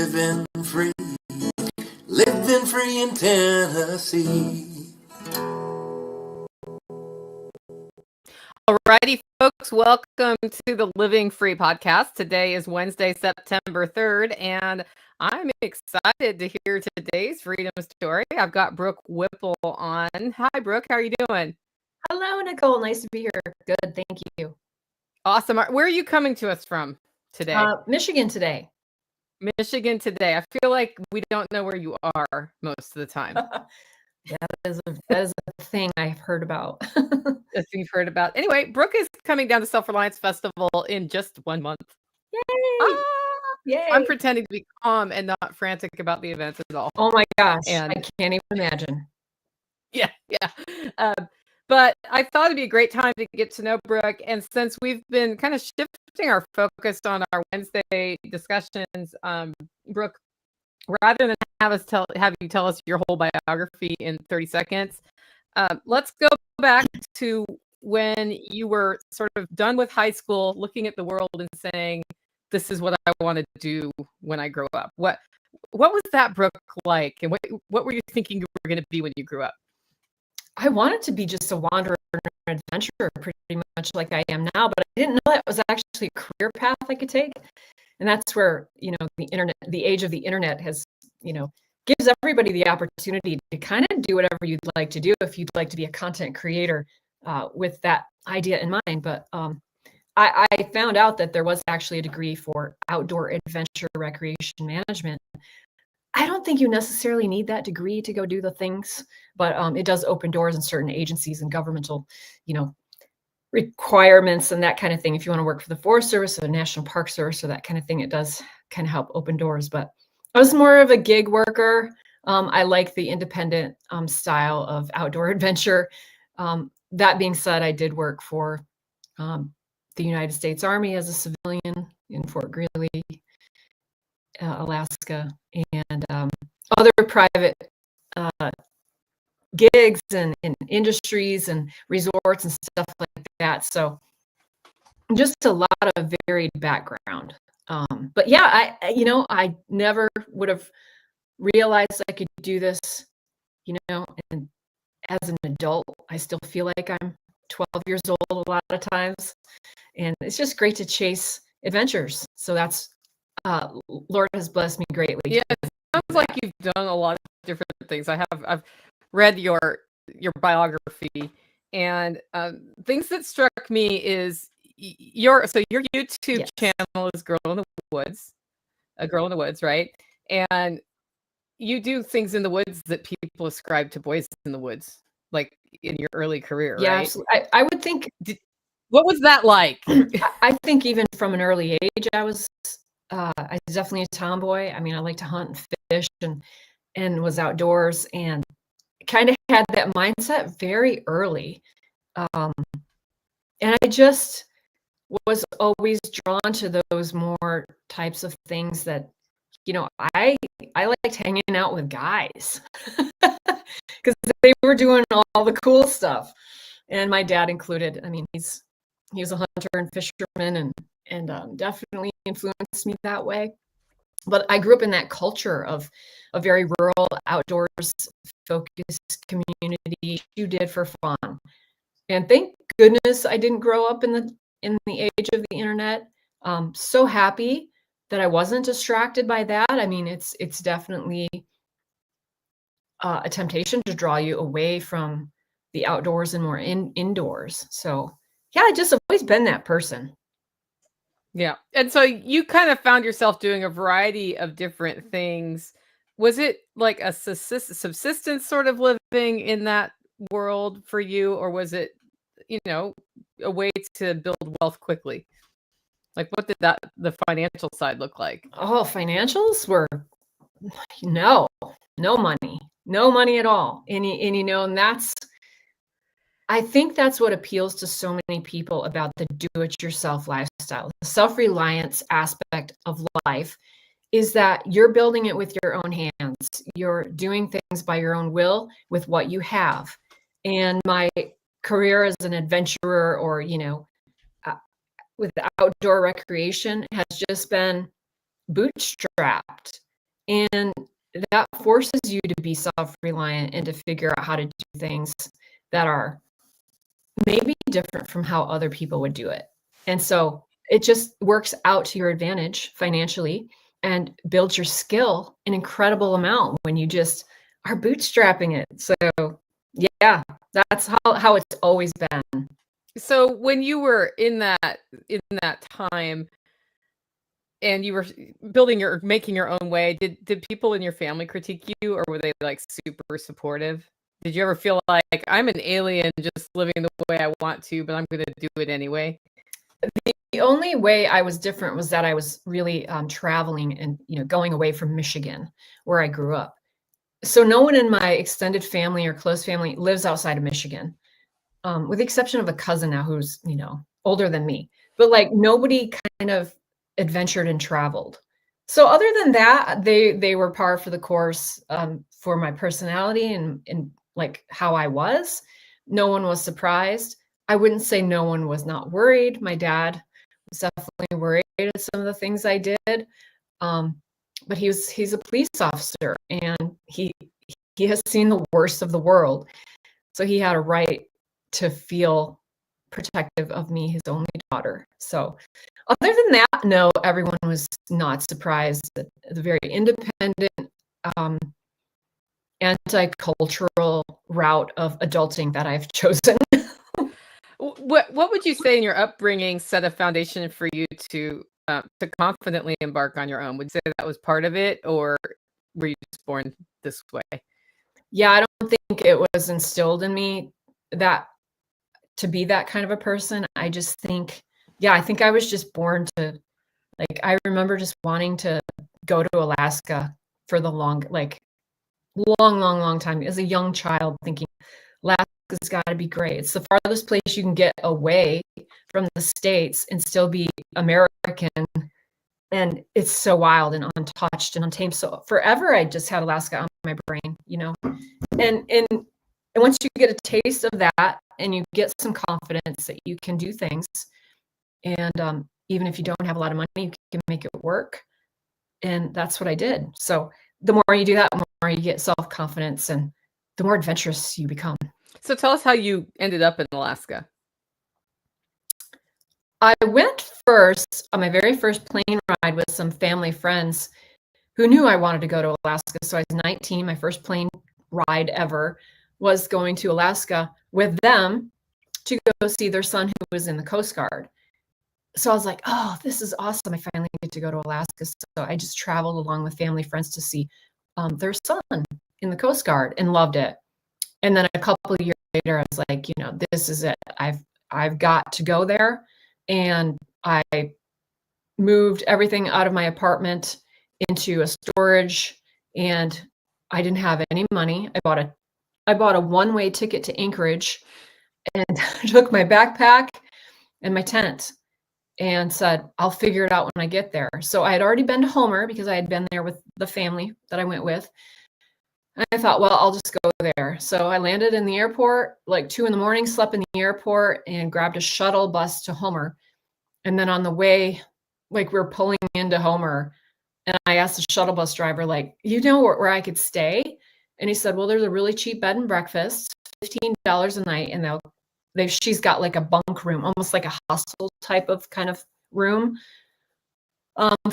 living free in Tennessee. Alrighty, folks, welcome to the Living Free podcast. Today is Wednesday, September 3rd, and I'm excited to hear today's freedom story. I've got Brooke Whipple on. Hi, Brooke. How are you doing? Hello, Nicole. Nice to be here. Good. Thank you. Awesome. Where are you coming to us from today? Michigan today. Michigan today. I feel like we don't know where you are most of the time. That is a thing I've heard about. A thing you've heard about. Anyway, Brooke is coming down to SelfRelianceFestival in just 1 month. Yay! Yay! I'm pretending to be calm and not frantic about the events at all. Oh my gosh, I can't even imagine. Yeah. But I thought it'd be a great time to get to know Brooke. And since we've been kind of shifting our focus on our Wednesday discussions, Brooke, rather than have you tell us your whole biography in 30 seconds, let's go back to when you were sort of done with high school, looking at the world and saying, this is what I want to do when I grow up. What was that Brooke like? And what were you thinking you were going to be when you grew up? I wanted to be just a wanderer and adventurer, pretty much like I am now, but I didn't know that was actually a career path I could take. And that's where, the age of the internet has, gives everybody the opportunity to kind of do whatever you'd like to do if you'd like to be a content creator with that idea in mind. But I found out that there was actually a degree for outdoor adventure recreation management. I don't think you necessarily need that degree to go do the things, but it does open doors in certain agencies and governmental, requirements and that kind of thing. If you want to work for the Forest Service or the National Park Service or that kind of thing, it does kind of help open doors. But I was more of a gig worker. I like the independent style of outdoor adventure. That being said, I did work for the United States Army as a civilian in Fort Greely, Alaska, and other private gigs and industries and resorts and stuff like that. So just a lot of varied background. But yeah, I never would have realized I could do this, and as an adult, I still feel like I'm 12 years old a lot of times. And it's just great to chase adventures. So that's, Lord has blessed me greatly. Yeah, it sounds like you've done a lot of different things. I've read your biography, and things that struck me is your YouTube channel is Girl in the Woods, a Girl in the Woods, right? And you do things in the woods that people ascribe to Boys in the Woods, like in your early career, yeah, right? Absolutely. I would think. What was that like? I think even from an early age, I was definitely a tomboy. I mean, I like to hunt and fish and was outdoors and kind of had that mindset very early. And I just was always drawn to those more types of things that, I liked hanging out with guys because they were doing all the cool stuff. And my dad included. I mean, he was a hunter and fisherman and definitely influenced me that way. But I grew up in that culture of a very rural, outdoors focused community. You did for fun, and thank goodness I didn't grow up in the age of the internet. So happy that I wasn't distracted by that. I mean, it's definitely a temptation to draw you away from the outdoors and more indoors. So yeah, I just have always been that person. Yeah. And so you kind of found yourself doing a variety of different things. Was it like a subsistence sort of living in that world for you, or was it, a way to build wealth quickly? Like, what did the financial side look like? Oh, financials were no money at all. And I think that's what appeals to so many people about the do-it-yourself lifestyle. The self-reliance aspect of life is that you're building it with your own hands. You're doing things by your own will with what you have. And my career as an adventurer or, with outdoor recreation has just been bootstrapped. And that forces you to be self-reliant and to figure out how to do things that are maybe different from how other people would do it. And so it just works out to your advantage financially and builds your skill an incredible amount when you just are bootstrapping it. So yeah, that's how it's always been. So when you were in that time and you were making your own way, did people in your family critique you, or were they like super supportive? Did you ever feel like I'm an alien just living the way I want to, but I'm going to do it anyway? The only way I was different was that I was really traveling and going away from Michigan, where I grew up. So no one in my extended family or close family lives outside of Michigan, with the exception of a cousin now who's older than me. But like nobody kind of adventured and traveled. So other than that, they were par for the course for my personality and like how I was. No one was surprised. I wouldn't say no one was not worried. My dad was definitely worried at some of the things I did. But he's a police officer and he has seen the worst of the world. So he had a right to feel protective of me, his only daughter. So other than that, no, everyone was not surprised at the very independent, anti-cultural route of adulting that I've chosen. What would you say in your upbringing set a foundation for you to confidently embark on your own? Would you say that was part of it, or were you just born this way? Yeah, I don't think it was instilled in me that to be that kind of a person. I just think, I think I was just born to, like, I remember just wanting to go to Alaska for the long time as a young child, thinking Alaska's got to be great. It's the farthest place you can get away from the States and still be American. And it's so wild and untouched and untamed. So forever, I just had Alaska on my brain, and once you get a taste of that and you get some confidence that you can do things, and even if you don't have a lot of money, you can make it work. And that's what I did. So the more you do that, the more you get self-confidence and the more adventurous you become. So tell us how you ended up in Alaska. I went first on my very first plane ride with some family friends who knew I wanted to go to Alaska. So I was 19. My first plane ride ever was going to Alaska with them to go see their son who was in the Coast Guard. So I was like, oh, this is awesome. I finally get to go to Alaska. So I just traveled along with family friends to see their son in the Coast Guard and loved it. And then a couple of years later, I was like, this is it. I've got to go there. And I moved everything out of my apartment into a storage, and I didn't have any money. I bought a one-way ticket to Anchorage and took my backpack and my tent and said, I'll figure it out when I get there. So I had already been to Homer because I had been there with the family that I went with. And I thought, well, I'll just go there. So I landed in the airport like 2 a.m, slept in the airport and grabbed a shuttle bus to Homer. And then on the way, like we're pulling into Homer, and I asked the shuttle bus driver, like, where I could stay? And he said, well, there's a really cheap bed and breakfast, $15 a night. And she's got like a bunk room, almost like a hostel type of kind of room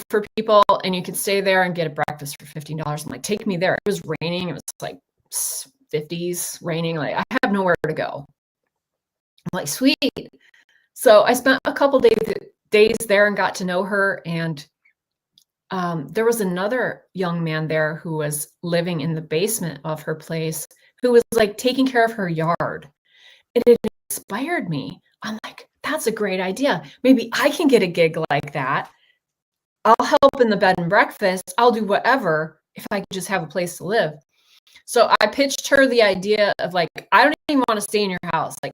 for people. And you could stay there and get a breakfast for $15. I'm like, take me there. It was raining. It was like 50s raining. Like, I have nowhere to go. I'm like, sweet. So I spent a couple days there and got to know her. And there was another young man there who was living in the basement of her place who was like taking care of her yard. And it inspired me. I'm like, that's a great idea. Maybe I can get a gig like that. I'll help in the bed and breakfast. I'll do whatever if I could just have a place to live. So I pitched her the idea of like, I don't even want to stay in your house. Like,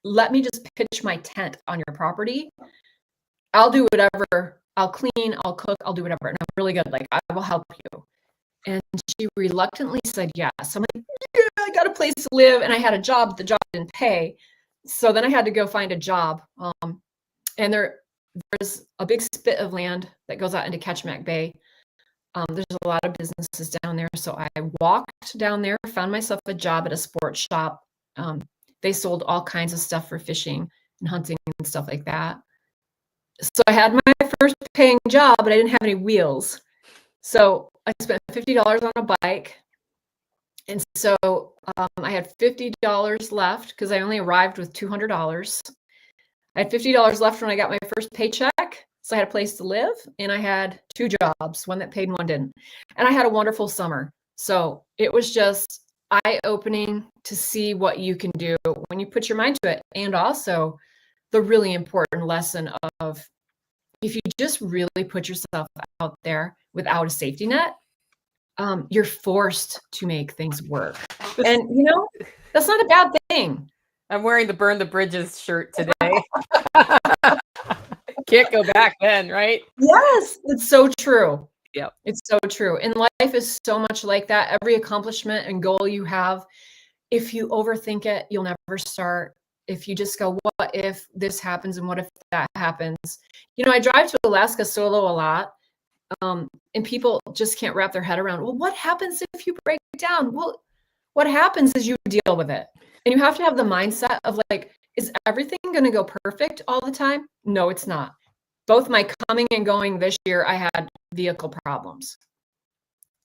let me just pitch my tent on your property. I'll do whatever. I'll clean, I'll cook, I'll do whatever. And I'm really good. Like, I will help you. And she reluctantly said yes. I'm like, yeah, I got a place to live. And I had a job, but the job didn't pay. So then I had to go find a job. And there's a big spit of land that goes out into Ketchimak Bay. There's a lot of businesses down there. So I walked down there, found myself a job at a sports shop. They sold all kinds of stuff for fishing and hunting and stuff like that. So I had my first paying job, but I didn't have any wheels. So I spent $50 on a bike. And so I had $50 left because I only arrived with $200. I had $50 left when I got my first paycheck. So I had a place to live, and I had 2 jobs, one that paid and one didn't. And I had a wonderful summer. So it was just eye-opening to see what you can do when you put your mind to it. And also the really important lesson of, if you just really put yourself out there without a safety net, you're forced to make things work. And, that's not a bad thing. I'm wearing the Burn the Bridges shirt today. Can't go back then, right? Yes, it's so true. Yep. It's so true. And life is so much like that. Every accomplishment and goal you have, if you overthink it, you'll never start. If you just go, what if this happens and what if that happens? I drive to Alaska solo a lot. And people just can't wrap their head around, well, what happens if you break down? Well, what happens is you deal with it. And you have to have the mindset of like, is everything going to go perfect all the time? No, it's not. Both my coming and going this year, I had vehicle problems.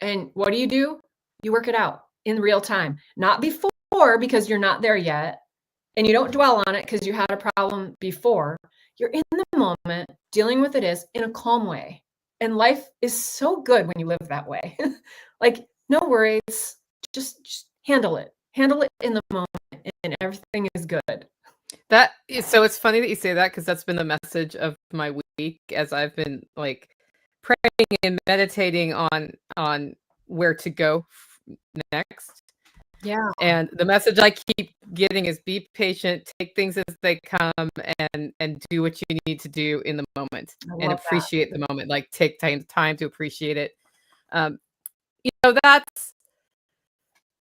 And what do? You work it out in real time, not before, because you're not there yet. And you don't dwell on it because you had a problem before. You're in the moment, dealing with it is in a calm way. And life is so good when you live that way. Like, no worries, just handle it. Handle it in the moment, and everything is good. So it's funny that you say that, because that's been the message of my week as I've been like praying and meditating on where to go next. Yeah. And the message I keep getting is be patient, take things as they come, and do what you need to do in the moment, and appreciate the moment. Like, take time to appreciate it.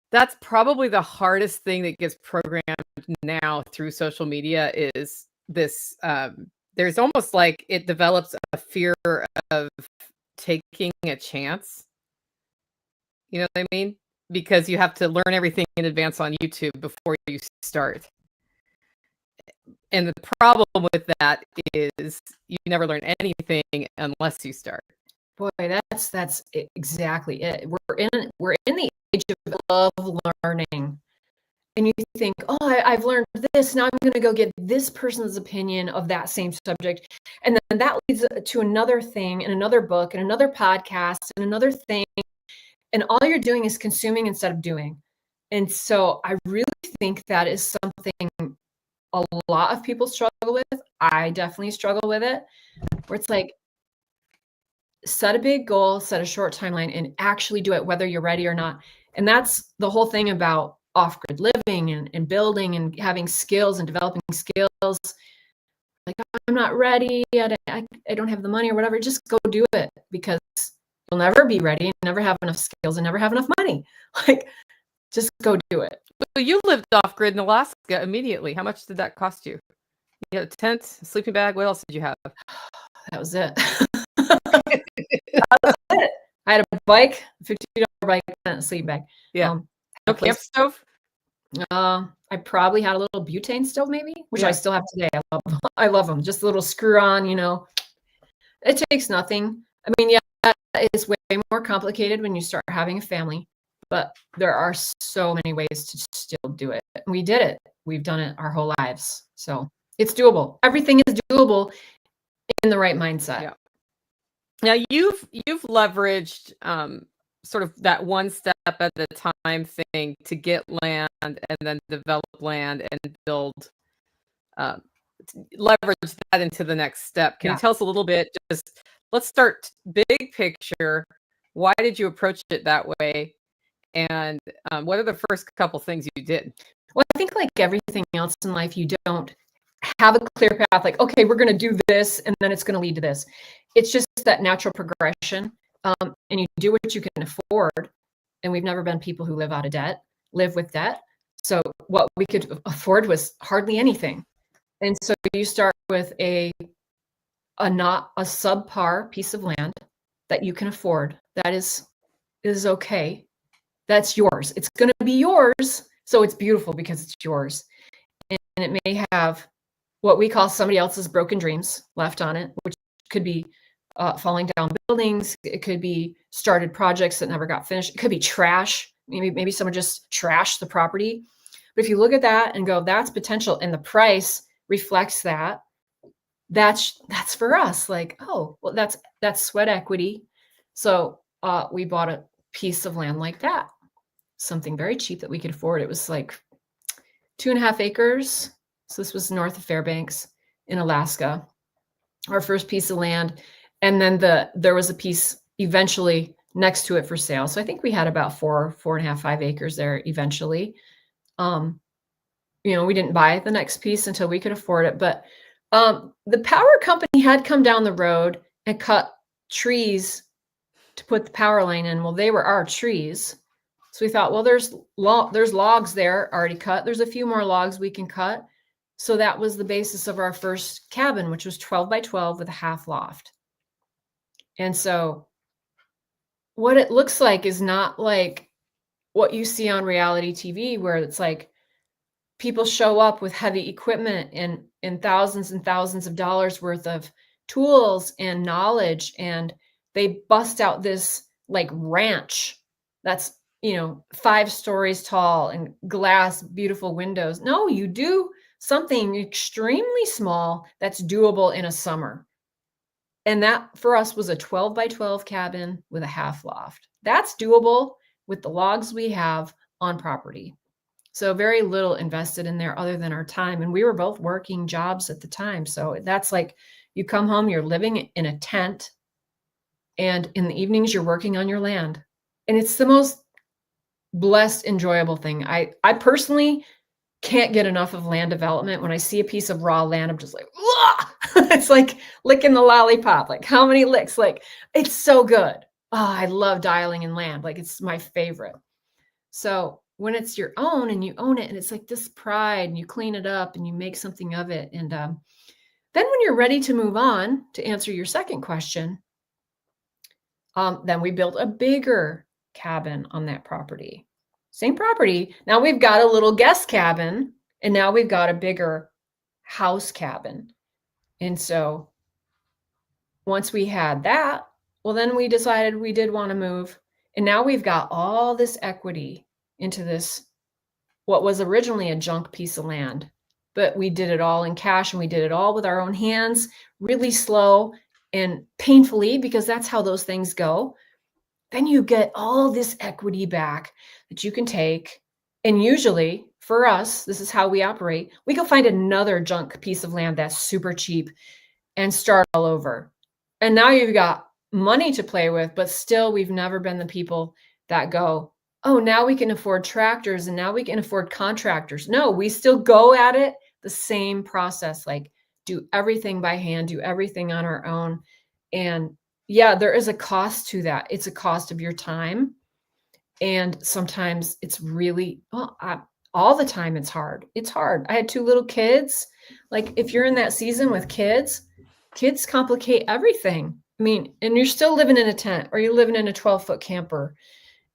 That's probably the hardest thing that gets programmed now through social media is this. There's almost like it develops a fear of taking a chance. You know what I mean? Because you have to learn everything in advance on YouTube before you start. And the problem with that is you never learn anything unless you start. Boy, that's exactly it. We're in the age of learning. And you think, oh, I've learned this. Now I'm going to go get this person's opinion of that same subject. And then that leads to another thing and another book and another podcast and another thing. And all you're doing is consuming instead of doing. And so I really think that is something a lot of people struggle with. I definitely struggle with it, where it's like, set a big goal, set a short timeline, and actually do it whether you're ready or not. And that's the whole thing about off-grid living and building and having skills and developing skills. Like, I'm not ready, I don't have the money or whatever. Just go do it, because you'll never be ready, never have enough skills, and never have enough money. Like, just go do it. So you lived off-grid in Alaska immediately. How much did that cost you? You had a tent, a sleeping bag. What else did you have? That was it. That was it. I had a bike, $50 bike, and a sleeping bag. Yeah. No camp stove? I probably had a little butane stove, maybe, which I still have today. I love them. Just a little screw on, It takes nothing. I mean, yeah, it's way more complicated when you start having a family, but there are so many ways to still do it. And we did it. We've done it our whole lives. So it's doable. Everything is doable in the right mindset. Yeah. Now you've leveraged sort of that one step at a time thing to get land and then develop land and build, leverage that into the next step. Can you tell us a little bit? Just let's start big picture. Why did you approach it that way? And what are the first couple things you did? Well, I think like everything else in life, you don't have a clear path, like, okay, we're going to do this, and then it's going to lead to this. It's just that natural progression. And you do what you can afford. And we've never been people who live out of debt, live with debt. So what we could afford was hardly anything. And so you start with not a subpar piece of land that you can afford, that is okay. That's yours. It's going to be yours. So it's beautiful because it's yours. And it may have what we call somebody else's broken dreams left on it, which could be falling down buildings. It could be started projects that never got finished. It could be trash. Maybe someone just trashed the property. But if you look at that and go, that's potential, and the price reflects that, that's for us. Like, oh, well, that's sweat equity. So we bought a piece of land like that, something very cheap that we could afford. It was like 2.5 acres. So this was north of Fairbanks in Alaska, our first piece of land. And then there was a piece eventually next to it for sale. So I think we had about 4.5, 5 acres there eventually. We didn't buy the next piece until we could afford it. But the power company had come down the road and cut trees to put the power line in. Well, they were our trees. So we thought, well, there's logs there already cut. There's a few more logs we can cut. So that was the basis of our first cabin, which was 12 by 12 with a half loft. And so what it looks like is not like what you see on reality TV, where it's like people show up with heavy equipment and thousands and thousands of dollars worth of tools and knowledge, and they bust out this like ranch that's 5 stories tall and glass, beautiful windows. No, you do something extremely small that's doable in a summer. And that for us was a 12 by 12 cabin with a half loft. That's doable with the logs we have on property. So very little invested in there other than our time. And we were both working jobs at the time. So that's like, you come home, you're living in a tent, and in the evenings you're working on your land. And it's the most blessed, enjoyable thing. I personally can't get enough of land development. When I see a piece of raw land, I'm just like, it's like licking the lollipop. Like, how many licks? Like, it's so good. Oh, I love dialing in land. Like, it's my favorite. So when it's your own and you own it, and it's like this pride, and you clean it up and you make something of it. And then when you're ready to move on, to answer your second question, then we built a bigger cabin on that property. Same property. Now we've got a little guest cabin, and now we've got a bigger house cabin. And so once we had that, well, then we decided we did want to move. And now we've got all this equity into this, what was originally a junk piece of land. But we did it all in cash, and we did it all with our own hands, really slow and painfully, because that's how those things go. Then you get all this equity back that you can take. And usually for us, this is how we operate. We go find another junk piece of land that's super cheap and start all over. And now you've got money to play with, but still we've never been the people that go, oh, now we can afford tractors and now we can afford contractors. No, we still go at it the same process, like do everything by hand, do everything on our own. And yeah, there is a cost to that. It's a cost of your time. And sometimes it's really, all the time it's hard. It's hard. I had 2 little kids. Like, if you're in that season with kids complicate everything. I mean, and you're still living in a tent, or you're living in a 12-foot camper,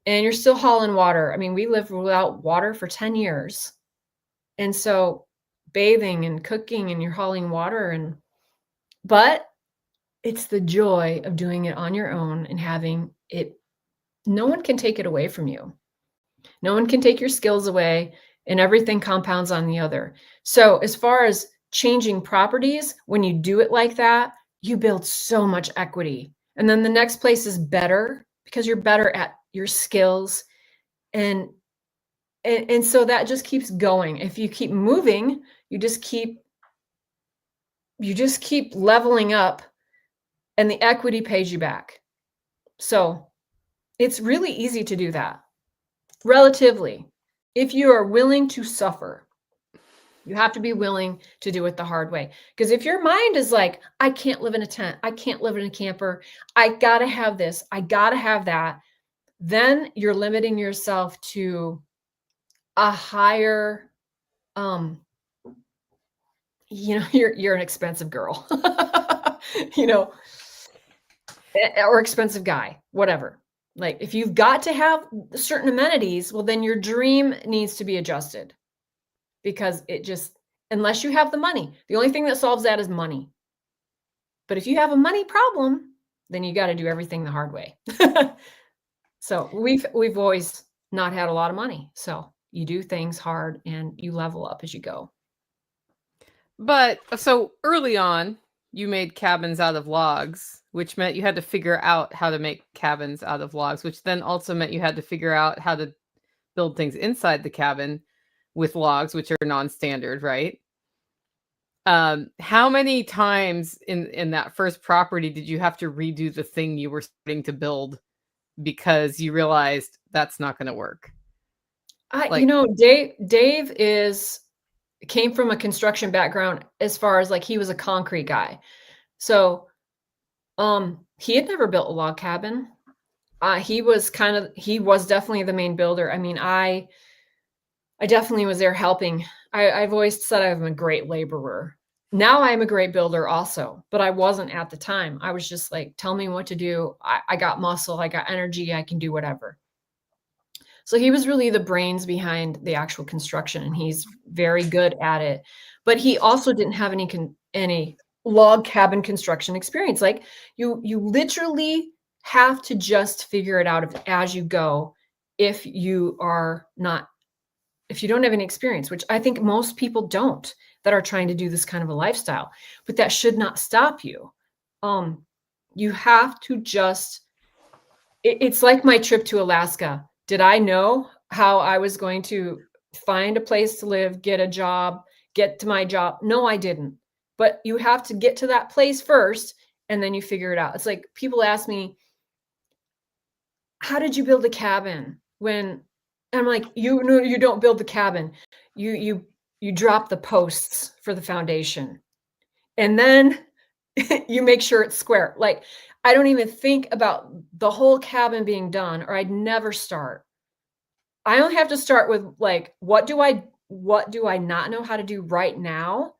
and you're still hauling water. I mean, we lived without water for 10 years. And so bathing and cooking, and you're hauling water, but it's the joy of doing it on your own and having it. No one can take it away from you. No one can take your skills away, and everything compounds on the other. So as far as changing properties, when you do it like that, you build so much equity. And then the next place is better because you're better at your skills. And so that just keeps going. If you keep moving, you just keep leveling up, and the equity pays you back. So it's really easy to do that, relatively. If you are willing to suffer, you have to be willing to do it the hard way. Because if your mind is like, I can't live in a tent, I can't live in a camper, I got to have this, I got to have that, then you're limiting yourself to a higher, you're an expensive girl, or expensive guy, whatever. Like if you've got to have certain amenities, well, then your dream needs to be adjusted because it just, unless you have the money, the only thing that solves that is money. But if you have a money problem, then you got to do everything the hard way. So we've always not had a lot of money. So you do things hard and you level up as you go. But so early on, you made cabins out of logs, which meant you had to figure out how to make cabins out of logs, which then also meant you had to figure out how to build things inside the cabin with logs, which are non-standard, right? How many times in that first property did you have to redo the thing you were starting to build because you realized that's not going to work? Like, Dave came from a construction background as far as like he was a concrete guy. So he had never built a log cabin. He was definitely the main builder. I mean, I definitely was there helping. I've always said I'm a great laborer. Now I'm a great builder also, but I wasn't at the time. I was just like, tell me what to do. I got muscle, I got energy, I can do whatever. So he was really the brains behind the actual construction, and he's very good at it. But he also didn't have any log cabin construction experience. Like you literally have to just figure it out as you go if you don't have any experience, which I think most people don't that are trying to do this kind of a lifestyle. But that should not stop you. You have to just it's like my trip to Alaska. Did I know how I was going to find a place to live, get a job, get to my job? No, I didn't. But you have to get to that place first and then you figure it out. It's like people ask me, how did you build a cabin? When I'm like, you don't build the cabin. You drop the posts for the foundation. And then you make sure it's square. Like I don't even think about the whole cabin being done, or I'd never start. I only have to start with like, what do I not know how to do right now,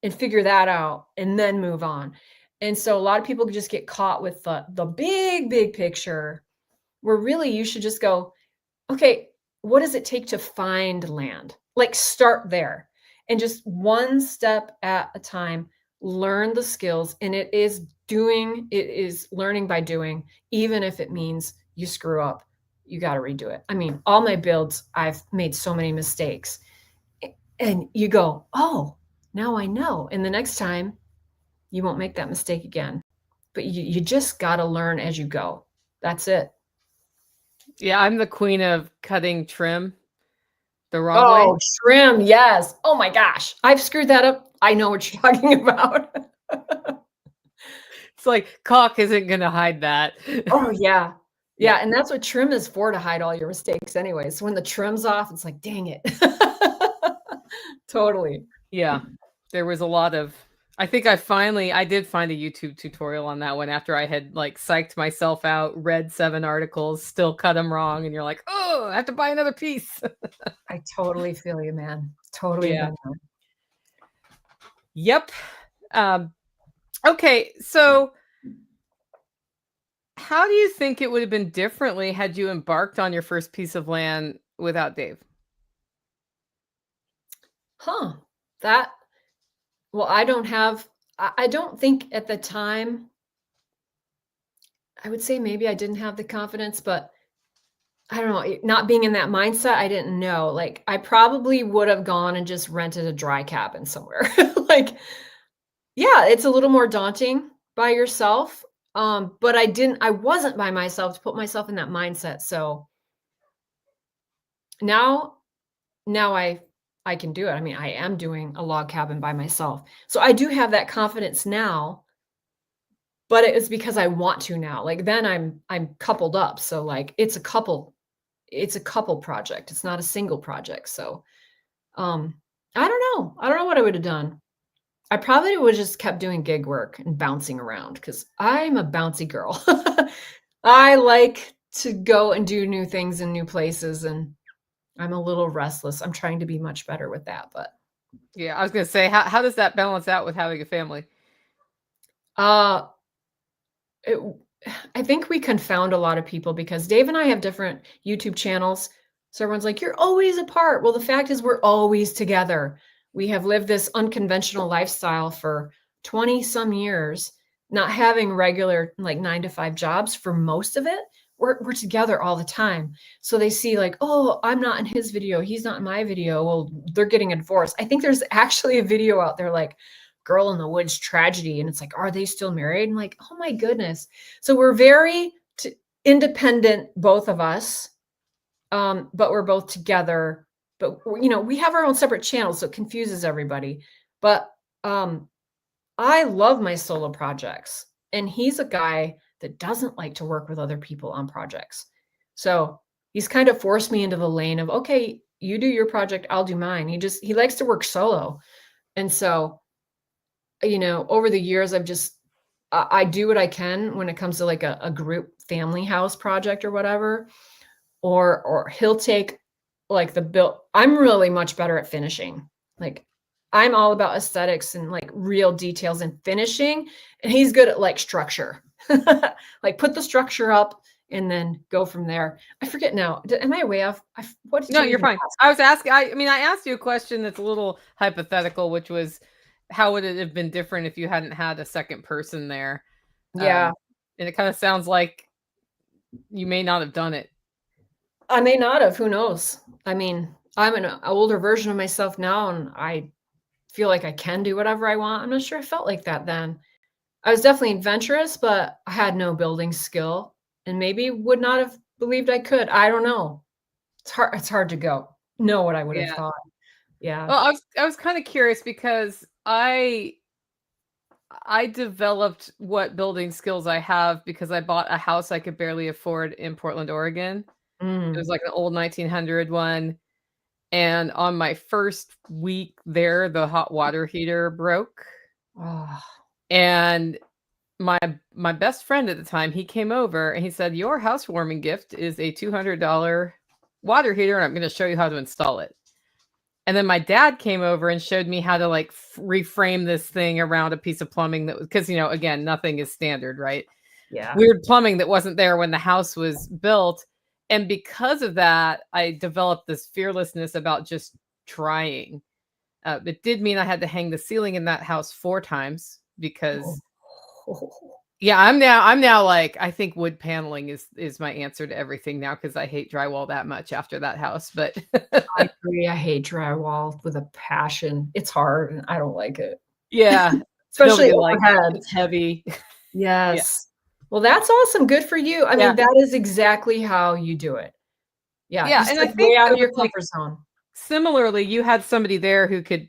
and figure that out and then move on. And so a lot of people just get caught with the big picture, where really you should just go, okay, what does it take to find land? Like start there and just one step at a time, learn the skills. And it is learning by doing, even if it means you screw up, you got to redo it. I mean, all my builds, I've made so many mistakes and you go, oh, now I know. And the next time you won't make that mistake again, but you just got to learn as you go. That's it. yeah, I'm the queen of cutting trim the wrong way. Oh, trim. Yes. Oh my gosh. I've screwed that up. I know what you're talking about. It's like caulk isn't going to hide that. Oh yeah. Yeah. And that's what trim is for, to hide all your mistakes anyway. So when the trim's off, it's like, dang it. Totally. Yeah. There was a lot of, I think I did find a YouTube tutorial on that one after I had like psyched myself out, read 7 articles, still cut them wrong. And you're like, oh, I have to buy another piece. I totally feel you, man. Totally. Yeah. Yep. Okay. So how do you think it would have been differently had you embarked on your first piece of land without Dave? Well, I don't think at the time, I would say maybe I didn't have the confidence, but I don't know, not being in that mindset, I didn't know. Like I probably would have gone and just rented a dry cabin somewhere. Like, yeah, it's a little more daunting by yourself. But I wasn't by myself to put myself in that mindset. So now I can do it. I mean, I am doing a log cabin by myself. So I do have that confidence now, but it is because I want to now. Like then I'm coupled up. So like it's a couple project. It's not a single project. So I don't know. I don't know what I would have done. I probably would have just kept doing gig work and bouncing around because I'm a bouncy girl. I like to go and do new things in new places, and I'm a little restless. I'm trying to be much better with that, but yeah, I was going to say, how does that balance out with having a family? I think we confound a lot of people because Dave and I have different YouTube channels. So everyone's like, you're always apart. Well, the fact is we're always together. We have lived this unconventional lifestyle for 20 some years, not having regular like 9 to 5 jobs for most of it. We're together all the time. So they see like, oh, I'm not in his video. He's not in my video. Well, they're getting a divorce. I think there's actually a video out there like Girl in the Woods tragedy. And it's like, are they still married? And like, oh my goodness. So we're very independent, both of us, but we're both together. But we have our own separate channels, so it confuses everybody. But I love my solo projects, and he's a guy that doesn't like to work with other people on projects. So he's kind of forced me into the lane of, okay, you do your project, I'll do mine. He likes to work solo, and so over the years, I do what I can when it comes to like a group family house project or whatever, or he'll take like the build. I'm really much better at finishing. Like I'm all about aesthetics and like real details and finishing. And he's good at like structure, like put the structure up and then go from there. I forget now. Am I way off? What did No, you you're fine. ask? I was asking, I mean, I asked you a question that's a little hypothetical, which was, how would it have been different if you hadn't had a second person there? Yeah. And it kind of sounds like you may not have done it. I may not have. Who knows? I mean, I'm an older version of myself now, and I feel like I can do whatever I want. I'm not sure I felt like that then. I was definitely adventurous, but I had no building skill and maybe would not have believed I could. I don't know. It's hard to know what I would have thought. Yeah. Well, I was kind of curious because I developed what building skills I have because I bought a house I could barely afford in Portland, Oregon. It was like an old 1900 one. And on my first week there, the hot water heater broke. Oh. And my best friend at the time, he came over and he said, your housewarming gift is a $200 water heater, and I'm going to show you how to install it. And then my dad came over and showed me how to like reframe this thing around a piece of plumbing that was, because, again, nothing is standard, right? Yeah. Weird plumbing that wasn't there when the house was built. And because of that, I developed this fearlessness about just trying. It did mean I had to hang the ceiling in that house 4 times because yeah, I'm now like, I think wood paneling is my answer to everything now, because I hate drywall that much after that house. But I agree. I hate drywall with a passion. It's hard and I don't like it. Yeah. Especially like overhead. it's heavy. Yes. Well, that's awesome. Good for you. I mean, that is exactly how you do it. Yeah. Yeah. Just And like I think way out of that your was, like, comfort zone. similarly, you had somebody there who could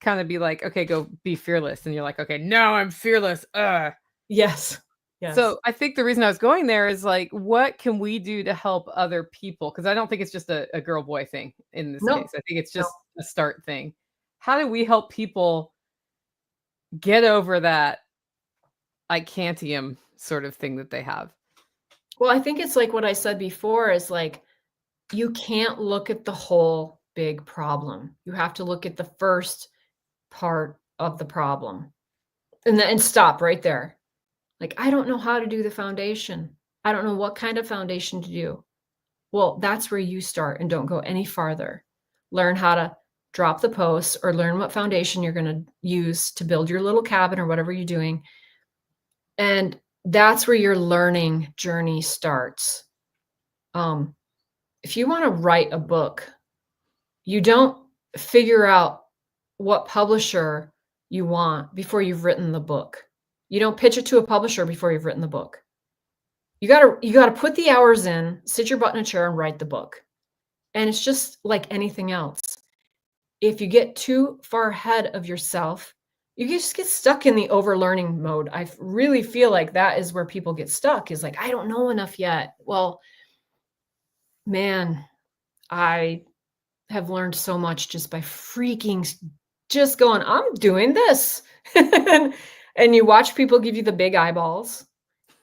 kind of be like, okay, go be fearless. And you're like, okay, no, I'm fearless. Yes. Yes. So I think the reason I was going there is like, what can we do to help other people? Because I don't think it's just a girl boy thing in this case. I think it's just a start thing. How do we help people get over that Icantium sort of thing that they have? Well, I think it's like what I said before is like, you can't look at the whole big problem. You have to look at the first part of the problem and stop right there. Like, I don't know how to do the foundation. I don't know what kind of foundation to do. Well, that's where you start and don't go any farther. Learn how to drop the posts or learn what foundation you're going to use to build your little cabin or whatever you're doing. And that's where your learning journey starts. If you want to write a book, you don't figure out what publisher you want before you've written the book. You don't pitch it to a publisher before you've written the book. You gotta put the hours in, sit your butt in a chair and write the book. And it's just like anything else. If you get too far ahead of yourself, you just get stuck in the overlearning mode. I really feel like that is where people get stuck, is like, I don't know enough yet. Well, man, I have learned so much just by just going, I'm doing this. And you watch people give you the big eyeballs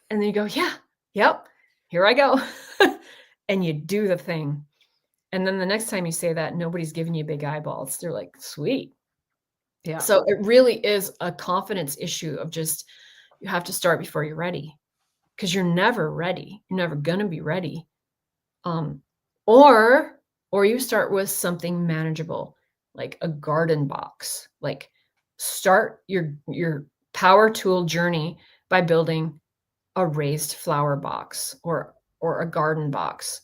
and then you go, yeah, yep, here I go. And you do the thing. And then the next time you say that, nobody's giving you big eyeballs. They're like, sweet. Yeah. So it really is a confidence issue of just, you have to start before you're ready. because you're never ready. You're never going to be ready. Or you start with something manageable, like a garden box. Like start your power tool journey by building a raised flower box or a garden box.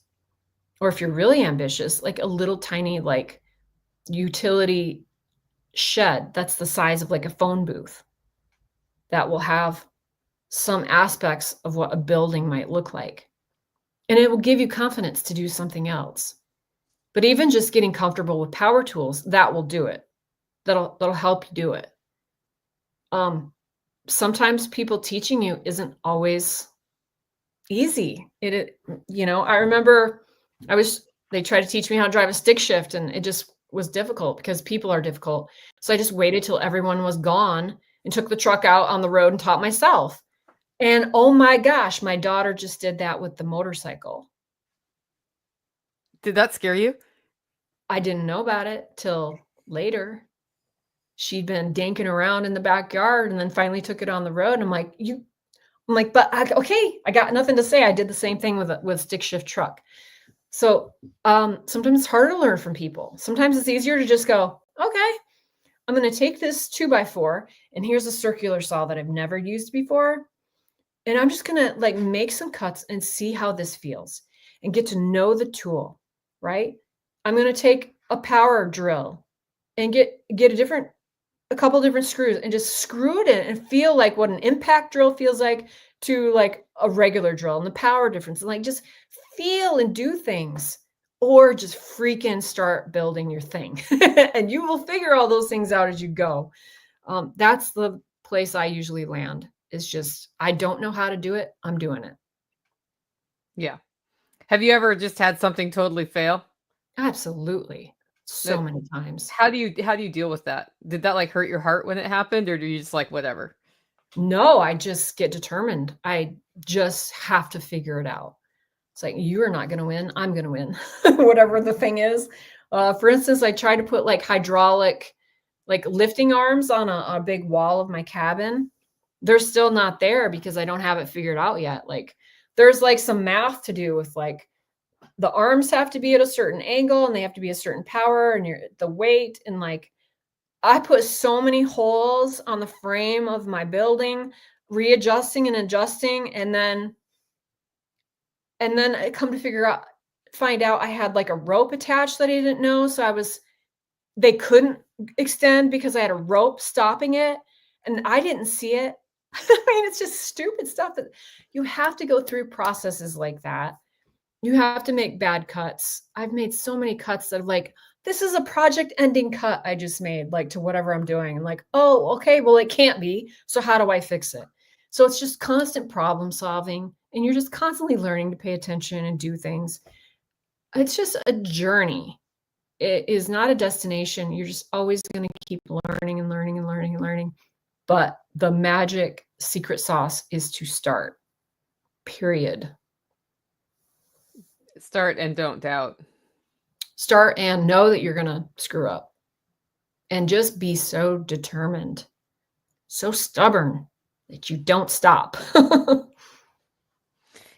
Or if you're really ambitious, like a little tiny like utility shed that's the size of like a phone booth that will have some aspects of what a building might look like. And it will give you confidence to do something else. But even just getting comfortable with power tools, that will do it. That'll help you do it. Sometimes people teaching you isn't always easy. I remember they tried to teach me how to drive a stick shift, and it just was difficult because people are difficult. So I just waited till everyone was gone and took the truck out on the road and taught myself. And oh my gosh, my daughter just did that with the motorcycle. Did that scare you? I didn't know about it till later. She'd been danking around in the backyard and then finally took it on the road. And I'm like, okay, I got nothing to say. I did the same thing with stick shift truck. So sometimes it's harder to learn from people. Sometimes it's easier to just go, okay, I'm going to take this 2x4 and here's a circular saw that I've never used before. And I'm just going to like make some cuts and see how this feels and get to know the tool, right? I'm going to take a power drill and get a couple different screws and just screw it in and feel like what an impact drill feels like to like a regular drill and the power difference, and like just feel and do things, or just freaking start building your thing. And you will figure all those things out as you go. That's the place I usually land. It's just, I don't know how to do it. I'm doing it. Yeah. Have you ever just had something totally fail? Absolutely. So many times. How do you deal with that? Did that like hurt your heart when it happened, or do you just like whatever? No, I just get determined. I just have to figure it out. It's like, you are not going to win. I'm going to win. Whatever the thing is. For instance, I tried to put like hydraulic, like lifting arms on a big wall of my cabin. They're still not there because I don't have it figured out yet. Like there's like some math to do with like the arms have to be at a certain angle and they have to be a certain power and the weight. And like, I put so many holes on the frame of my building, readjusting and adjusting. And then I come to find out I had like a rope attached that I didn't know. So they couldn't extend because I had a rope stopping it and I didn't see it. I mean, it's just stupid stuff that you have to go through processes like that. You have to make bad cuts. I've made so many cuts that are like, this is a project ending cut I just made, like to whatever I'm doing. And like, oh, okay, well, it can't be. So how do I fix it? So it's just constant problem solving. And you're just constantly learning to pay attention and do things. It's just a journey. It is not a destination. You're just always going to keep learning and learning and learning and learning. But the magic secret sauce is to start, period. Start and don't doubt. Start and know that you're going to screw up. And just be so determined, so stubborn that you don't stop.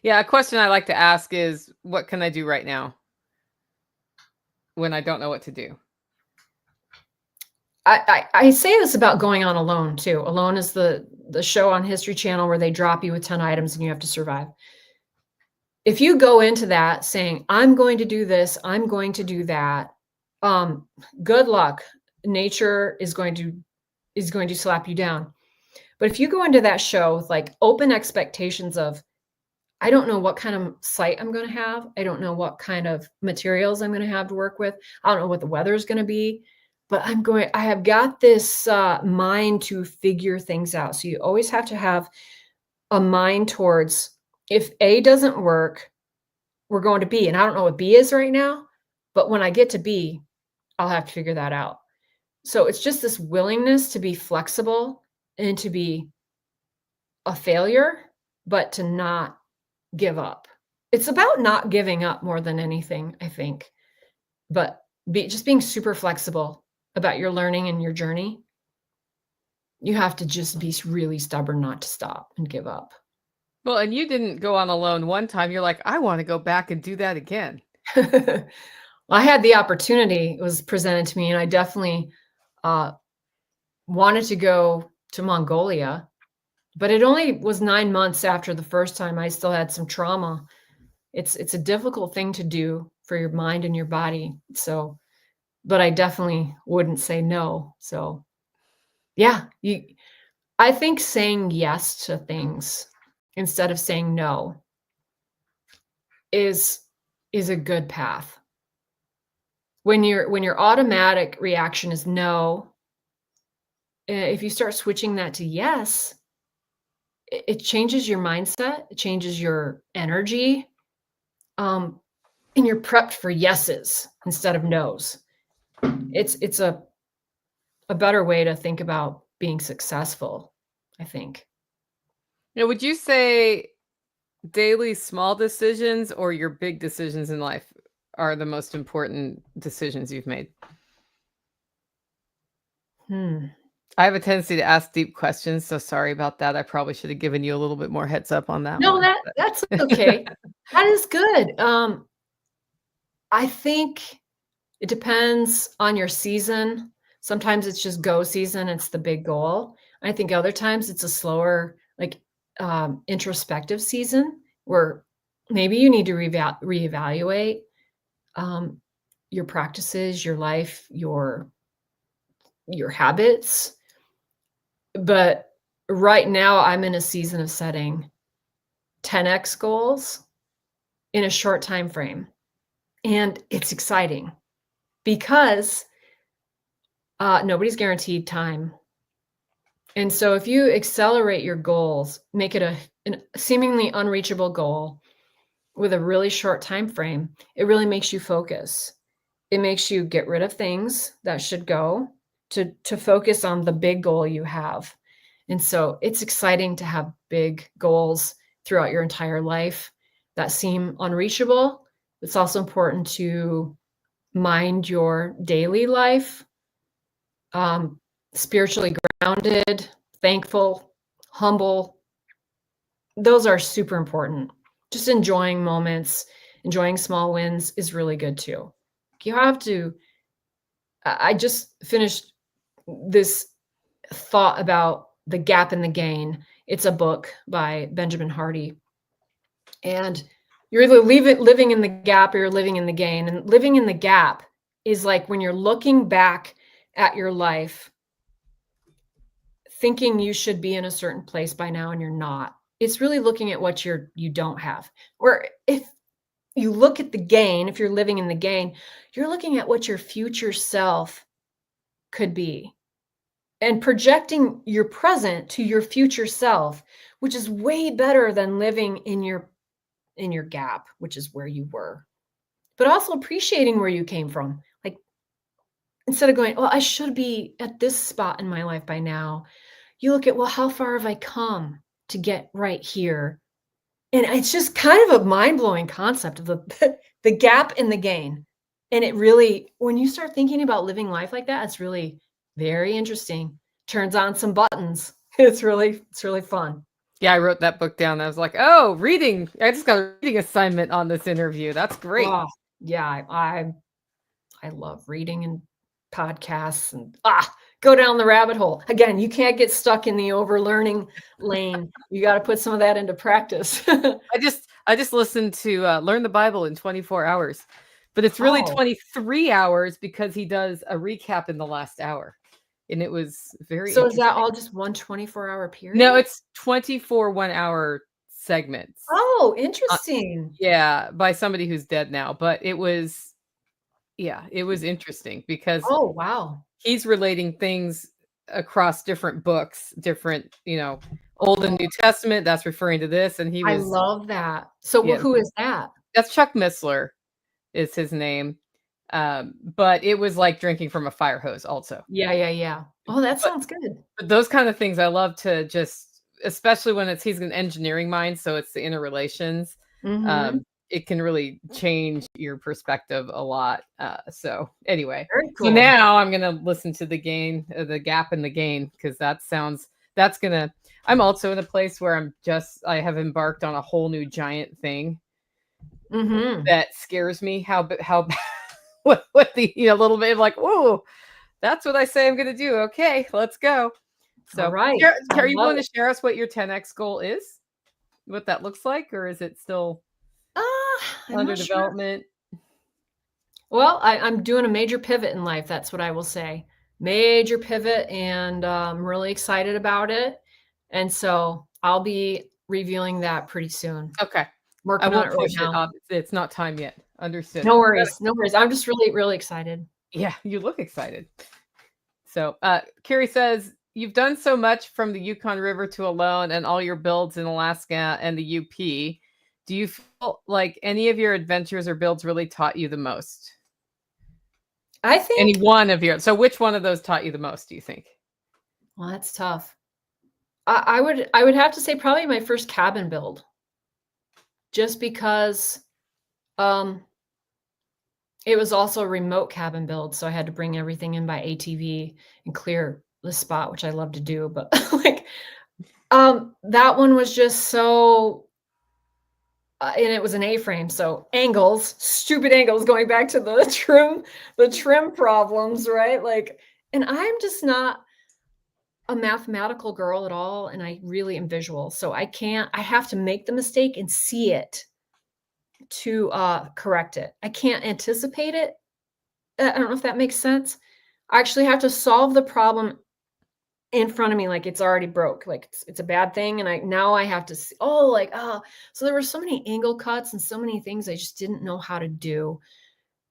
Yeah, a question I like to ask is, what can I do right now when I don't know what to do? I say this about going on Alone too. Alone is the show on History Channel where they drop you with 10 items and you have to survive. If you go into that saying, I'm going to do this, I'm going to do that, good luck. Nature is going to slap you down. But if you go into that show with like open expectations of, I don't know what kind of site I'm going to have. I don't know what kind of materials I'm going to have to work with. I don't know what the weather is going to be, but I have got this mind to figure things out. So you always have to have a mind towards, if A doesn't work, we're going to B. And I don't know what B is right now, but when I get to B, I'll have to figure that out. So it's just this willingness to be flexible and to be a failure, but to not give up. It's about not giving up more than anything, I think. But just being super flexible about your learning and your journey. You have to just be really stubborn not to stop and give up. Well, and you didn't go on alone one time. You're like, I want to go back and do that again. Well, I had the opportunity, it was presented to me, and I definitely wanted to go to Mongolia, but it only was 9 months after the first time. I still had some trauma. It's a difficult thing to do for your mind and your body. So, but I definitely wouldn't say no. So, yeah, I think saying yes to things instead of saying no is a good path. When your automatic reaction is no, if you start switching that to yes, it changes your mindset, it changes your energy, and you're prepped for yeses instead of nos. It's a better way to think about being successful, I think. Now, would you say daily small decisions or your big decisions in life are the most important decisions you've made? I have a tendency to ask deep questions, so sorry about that. I probably should have given you a little bit more heads up on that No, one. that's okay. That is good. I think it depends on your season. Sometimes it's just go season, it's the big goal. I think other times it's a slower, like, introspective season where maybe you need to reevaluate your practices, your life, your habits. But right now I'm in a season of setting 10x goals in a short time frame. And it's exciting because nobody's guaranteed time. And so if you accelerate your goals, make it a seemingly unreachable goal with a really short time frame, it really makes you focus. It makes you get rid of things that should go to focus on the big goal you have. And so it's exciting to have big goals throughout your entire life that seem unreachable. It's also important to mind your daily life, spiritually grounded, thankful, humble. Those are super important. Just enjoying moments, enjoying small wins is really good too. You have to, I just finished this thought about the gap and the gain. It's a book by Benjamin Hardy. And you're either living in the gap or you're living in the gain. And living in the gap is like when you're looking back at your life thinking you should be in a certain place by now and you're not. It's really looking at what you don't have. Or if you look at the gain, if you're living in the gain, you're looking at what your future self could be and projecting your present to your future self, which is way better than living in your gap, which is where you were. But also appreciating where you came from. Like, instead of going, well, I should be at this spot in my life by now, you look at, well, how far have I come to get right here? And it's just kind of a mind-blowing concept of the gap and the gain. And it really, when you start thinking about living life like that, it's really very interesting. Turns on some buttons. It's really fun. Yeah, I wrote that book down. I was like, oh, reading. I just got a reading assignment on this interview. That's great. Oh, yeah, I love reading and podcasts and go down the rabbit hole. Again, you can't get stuck in the overlearning lane. You got to put some of that into practice. I just listened to Learn the Bible in 24 hours, but it's really 23 hours because he does a recap in the last hour. And it was very So is that all just one 24-hour period? No, it's 24 1-hour segments. Oh, interesting. Yeah, by somebody who's dead now, but it was interesting because oh, wow. He's relating things across different books, different, Old and New Testament, that's referring to this, and I love that. So who is that? That's Chuck Missler is his name. But it was like drinking from a fire hose also. Yeah. Oh, that sounds good. But those kind of things I love to just, especially when he's an engineering mind, so it's the interrelations. Mm-hmm. It can really change your perspective a lot. So anyway, Very cool. So now I'm going to listen to the gap and the gain, because that sounds that's gonna. I'm also in a place where I have embarked on a whole new giant thing that scares me. How what the a little bit of like, whoa, that's what I say I'm gonna do. Okay, let's go. So, All right. are you willing to share us what your 10x goal is? What that looks like, or is it still under development? Sure. Well, I'm doing a major pivot in life. That's what I will say. Major pivot, and I'm really excited about it. And so I'll be revealing that pretty soon. Okay. Working on it right now. It's not time yet. Understood. No worries. No worries. I'm just really, really excited. Yeah, you look excited. So Carrie says, you've done so much from the Yukon River to Alone and all your builds in Alaska and the UP. Do you feel like any of your adventures or builds really taught you the most? I think any one of your. So which one of those taught you the most, do you think? Well, that's tough. I would have to say probably my first cabin build. Just because it was also a remote cabin build, so I had to bring everything in by ATV and clear the spot, which I love to do. But like, that one was just so, and it was an A-frame, so stupid angles, going back to the trim problems, right? Like, and I'm just not a mathematical girl at all, and I really am visual, so I have to make the mistake and see it to correct it. I can't anticipate it. I don't know if that makes sense. I actually have to solve the problem in front of me, like it's already broke, like it's a bad thing, and I have to see, so there were so many angle cuts and so many things I just didn't know how to do,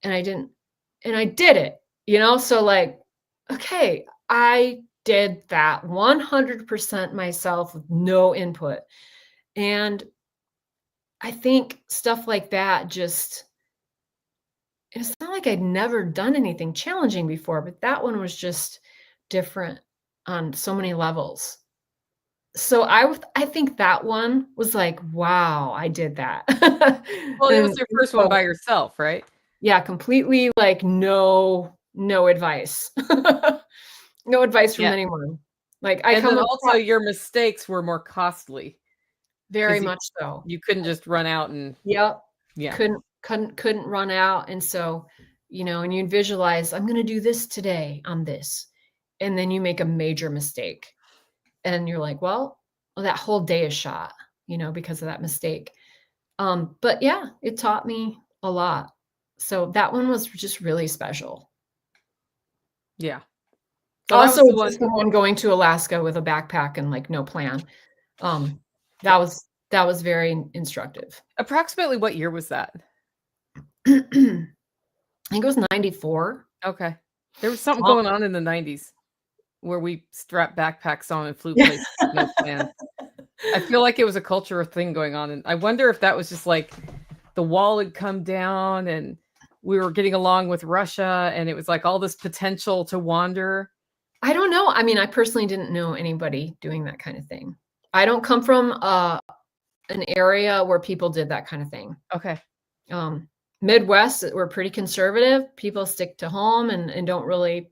and I did it, so like, okay, I did that 100% myself with no input. And I think stuff like that it's not like I'd never done anything challenging before, but that one was just different on so many levels. So I think that one was like, wow, I did that. Well, it was your first one by yourself, right? Yeah, completely, like no advice. No advice from anyone. Like also your mistakes were more costly. Very much so. You couldn't just run out and Yep. Yeah. Couldn't run out. And so, and you visualize, I'm going to do this today on this. And then you make a major mistake. And you're like, well, that whole day is shot, because of that mistake. But yeah, it taught me a lot. So that one was just really special. Yeah. So also, just the one going to Alaska with a backpack and like no plan. That was very instructive. Approximately what year was that? I think it was 94. Okay. There was something going on in the 90s where we strapped backpacks on and flew places with no plan. I feel like it was a cultural thing going on. And I wonder if that was just like the wall had come down and we were getting along with Russia and it was like all this potential to wander. I don't know. I mean, I personally didn't know anybody doing that kind of thing. I don't come from an area where people did that kind of thing. Okay. Midwest, we're pretty conservative. People stick to home and don't really,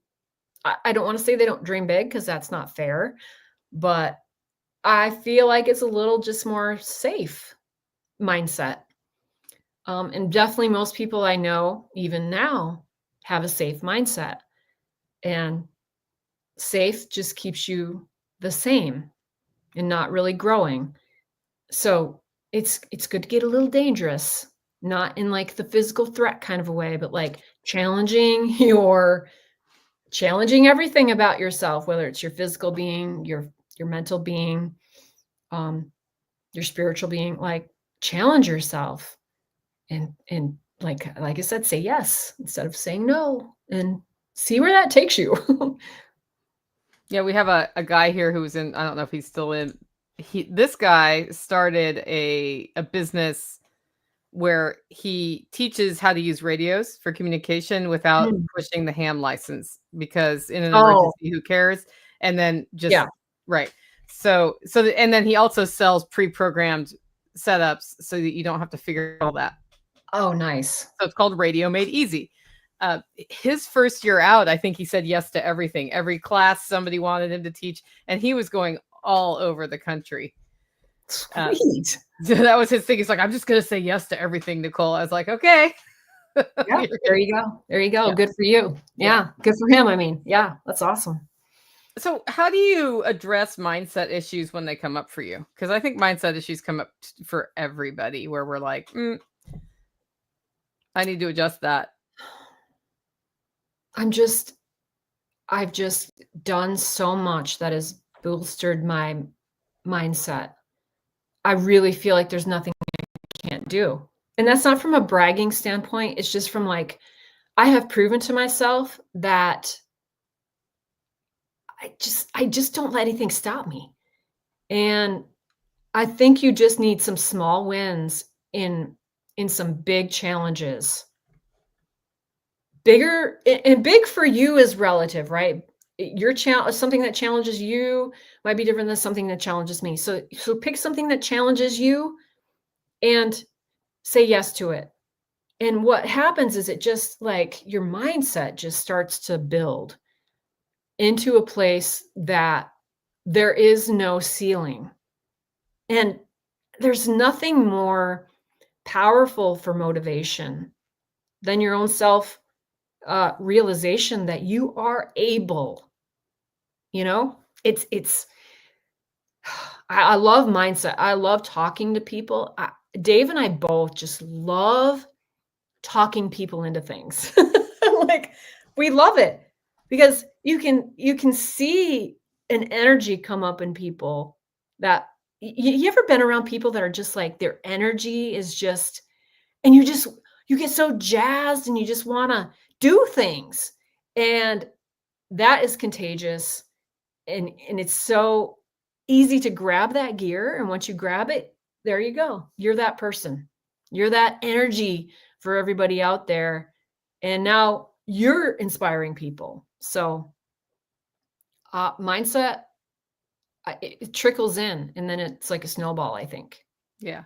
I don't want to say they don't dream big because that's not fair, but I feel like it's a little just more safe mindset. And definitely most people I know, even now, have a safe mindset. And safe just keeps you the same and not really growing. So it's good to get a little dangerous, not in like the physical threat kind of a way, but like challenging everything about yourself, whether it's your physical being, your mental being, your spiritual being. Like, challenge yourself and like I said, say yes instead of saying no, and see where that takes you. Yeah, we have a guy here who's in, I don't know if he's still in. This guy started a business where he teaches how to use radios for communication without pushing the ham license, because in an emergency, who cares? And then right. So and then he also sells pre-programmed setups so that you don't have to figure all that. Oh, nice. So it's called Radio Made Easy. His first year out, I think he said yes to everything. Every class somebody wanted him to teach, and he was going all over the country. Sweet. So that was his thing. He's like, I'm just going to say yes to everything, Nicole. I was like, okay. Yeah, there you go. There you go. Yeah. Good for you. Yeah, good for him. I mean, yeah, that's awesome. So how do you address mindset issues when they come up for you? Because I think mindset issues come up for everybody where we're like, I need to adjust that. I've just done so much that has bolstered my mindset. I really feel like there's nothing I can't do. And that's not from a bragging standpoint. It's just from like, I have proven to myself that I just don't let anything stop me. And I think you just need some small wins in some big challenges. Bigger and big for you is relative, right? Your challenge, something that challenges you might be different than something that challenges me. So pick something that challenges you and say yes to it. And what happens is it just like your mindset just starts to build into a place that there is no ceiling. And there's nothing more powerful for motivation than your own self realization that you are able. It's I love mindset. I love talking to people. Dave and I both just love talking people into things. Like we love it because you can see an energy come up in people that you ever been around people that are just like their energy is just, and you get so jazzed and you just want to do things, and that is contagious, and it's so easy to grab that gear, and once you grab it, there you go, you're that person, you're that energy for everybody out there, and now you're inspiring people. So mindset, it trickles in, and then it's like a snowball, I think. Yeah.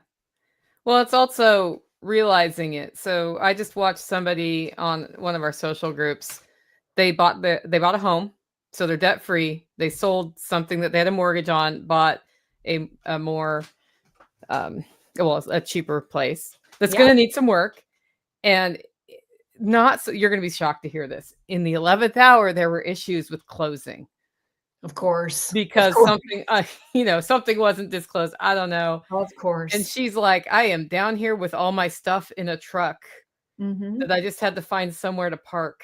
Well, it's also realizing it. So I just watched somebody on one of our social groups. They bought a home, so they're debt free. They sold something that they had a mortgage on, bought a more a cheaper place that's going to need some work, and not so you're going to be shocked to hear this. In the 11th hour, there were issues with closing. Of course. Because something, something wasn't disclosed. I don't know. Of course. And she's like, I am down here with all my stuff in a truck that I just had to find somewhere to park.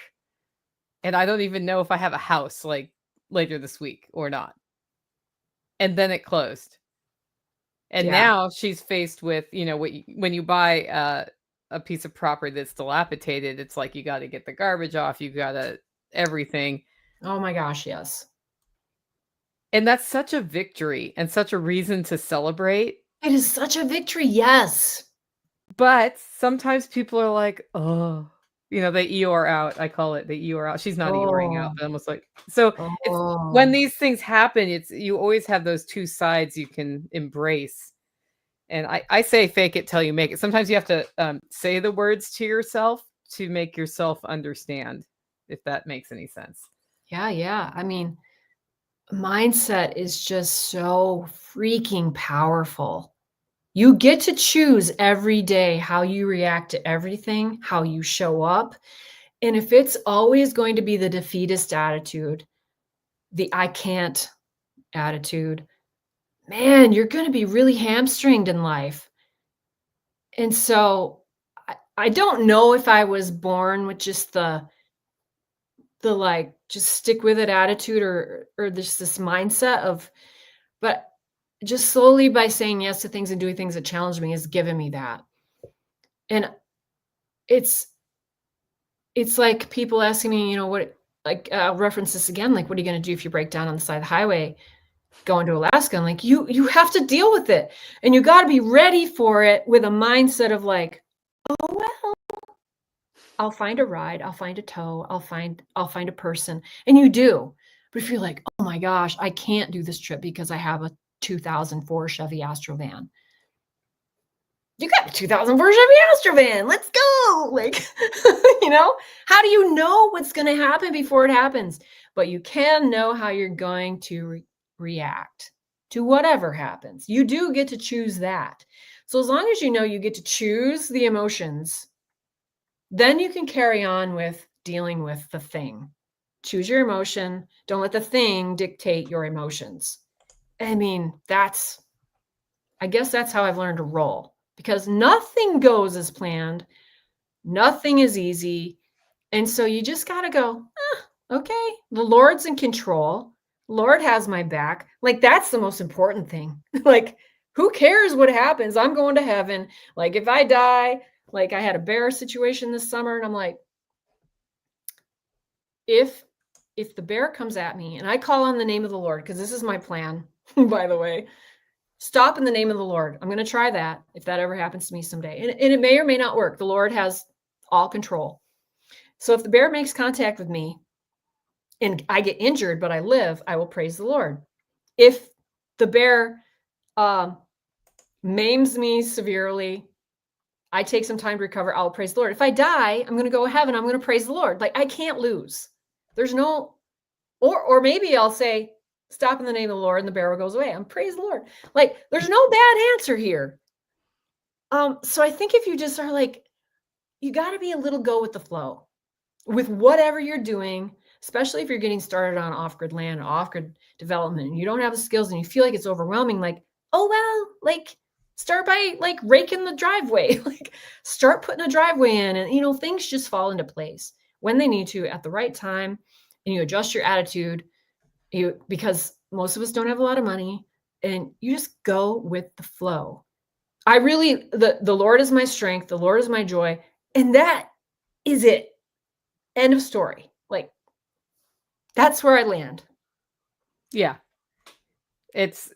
And I don't even know if I have a house like later this week or not. And then it closed. And now she's faced with, when you buy a piece of property that's dilapidated, it's like, you got to get the garbage off. You got to everything. Oh my gosh. Yes. And that's such a victory and such a reason to celebrate. It is such a victory. Yes. But sometimes people are like, oh, they Eeyore out. I call it the Eeyore out. She's not Eeyoreing out, but almost like, so it's, when these things happen, you always have those two sides you can embrace. And I say fake it till you make it. Sometimes you have to say the words to yourself to make yourself understand, if that makes any sense. Yeah. Yeah. I mean, mindset is just so freaking powerful. You get to choose every day how you react to everything, how you show up. And if it's always going to be the defeatist attitude, the I can't attitude, man, you're going to be really hamstringed in life. And so I don't know if I was born with just the like, just stick with it attitude or this mindset of, but just slowly by saying yes to things and doing things that challenge me has given me that. And it's like people asking me, what, like, I'll reference this again, like, what are you going to do if you break down on the side of the highway going to Alaska? I'm like, you have to deal with it. And you got to be ready for it with a mindset of like, oh, well, I'll find a ride. I'll find a tow. I'll find a person. And you do. But if you're like, oh my gosh, I can't do this trip because I have a 2004 Chevy Astro van. You got a 2004 Chevy Astro van. Let's go. Like, how do you know what's going to happen before it happens? But you can know how you're going to react to whatever happens. You do get to choose that. So as long as you know you get to choose the emotions, then you can carry on with dealing with the thing. Choose your emotion. Don't let the thing dictate your emotions. I mean, I guess that's how I've learned to roll, because nothing goes as planned. Nothing is easy. And so you just got to go, okay, the Lord's in control. Lord has my back. Like, that's the most important thing. Like, who cares what happens? I'm going to heaven. Like, if I die, like I had a bear situation this summer, and I'm like, if the bear comes at me and I call on the name of the Lord, because this is my plan, by the way, stop in the name of the Lord. I'm going to try that if that ever happens to me someday. And it may or may not work. The Lord has all control. So if the bear makes contact with me and I get injured, but I live, I will praise the Lord. If the bear maims me severely, I take some time to recover, I'll praise the Lord. If I die, I'm going to go to heaven. I'm going to praise the Lord. Like, I can't lose. There's no, or maybe I'll say, stop in the name of the Lord, and the bear goes away. I'm praise the Lord. Like, there's no bad answer here. So I think if you just are like, you got to be a little go with the flow with whatever you're doing, especially if you're getting started on off-grid land, off-grid development, and you don't have the skills and you feel like it's overwhelming. Like, oh, well, like, start by like raking the driveway, like start putting a driveway in, and things just fall into place when they need to at the right time. And you adjust your attitude, because most of us don't have a lot of money, and you just go with the flow. I really, the Lord is my strength. The Lord is my joy. And that is it. End of story. Like, that's where I land. Yeah. It's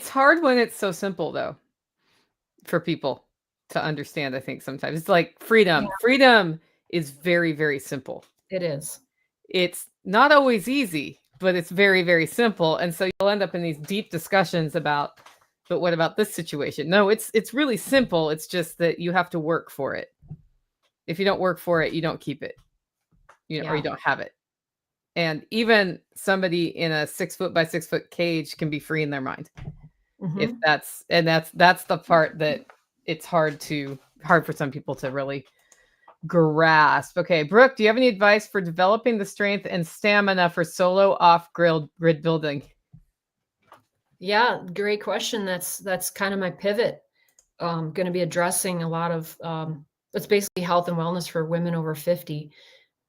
hard when it's so simple, though, for people to understand. I think sometimes it's like freedom. Yeah. Freedom is very, very simple. It is. It's not always easy, but it's very, very simple. And so you'll end up in these deep discussions about, but what about this situation? No, it's really simple. It's just that you have to work for it. If you don't work for it, you don't keep it, or you don't have it. And even somebody in a 6 foot by 6 foot cage can be free in their mind. Mm-hmm. If that's the part that it's hard for some people to really grasp. Okay, Brooke, do you have any advice for developing the strength and stamina for solo off-grid building? Yeah, great question. That's kind of my pivot. Going to be addressing a lot of it's basically health and wellness for women over 50.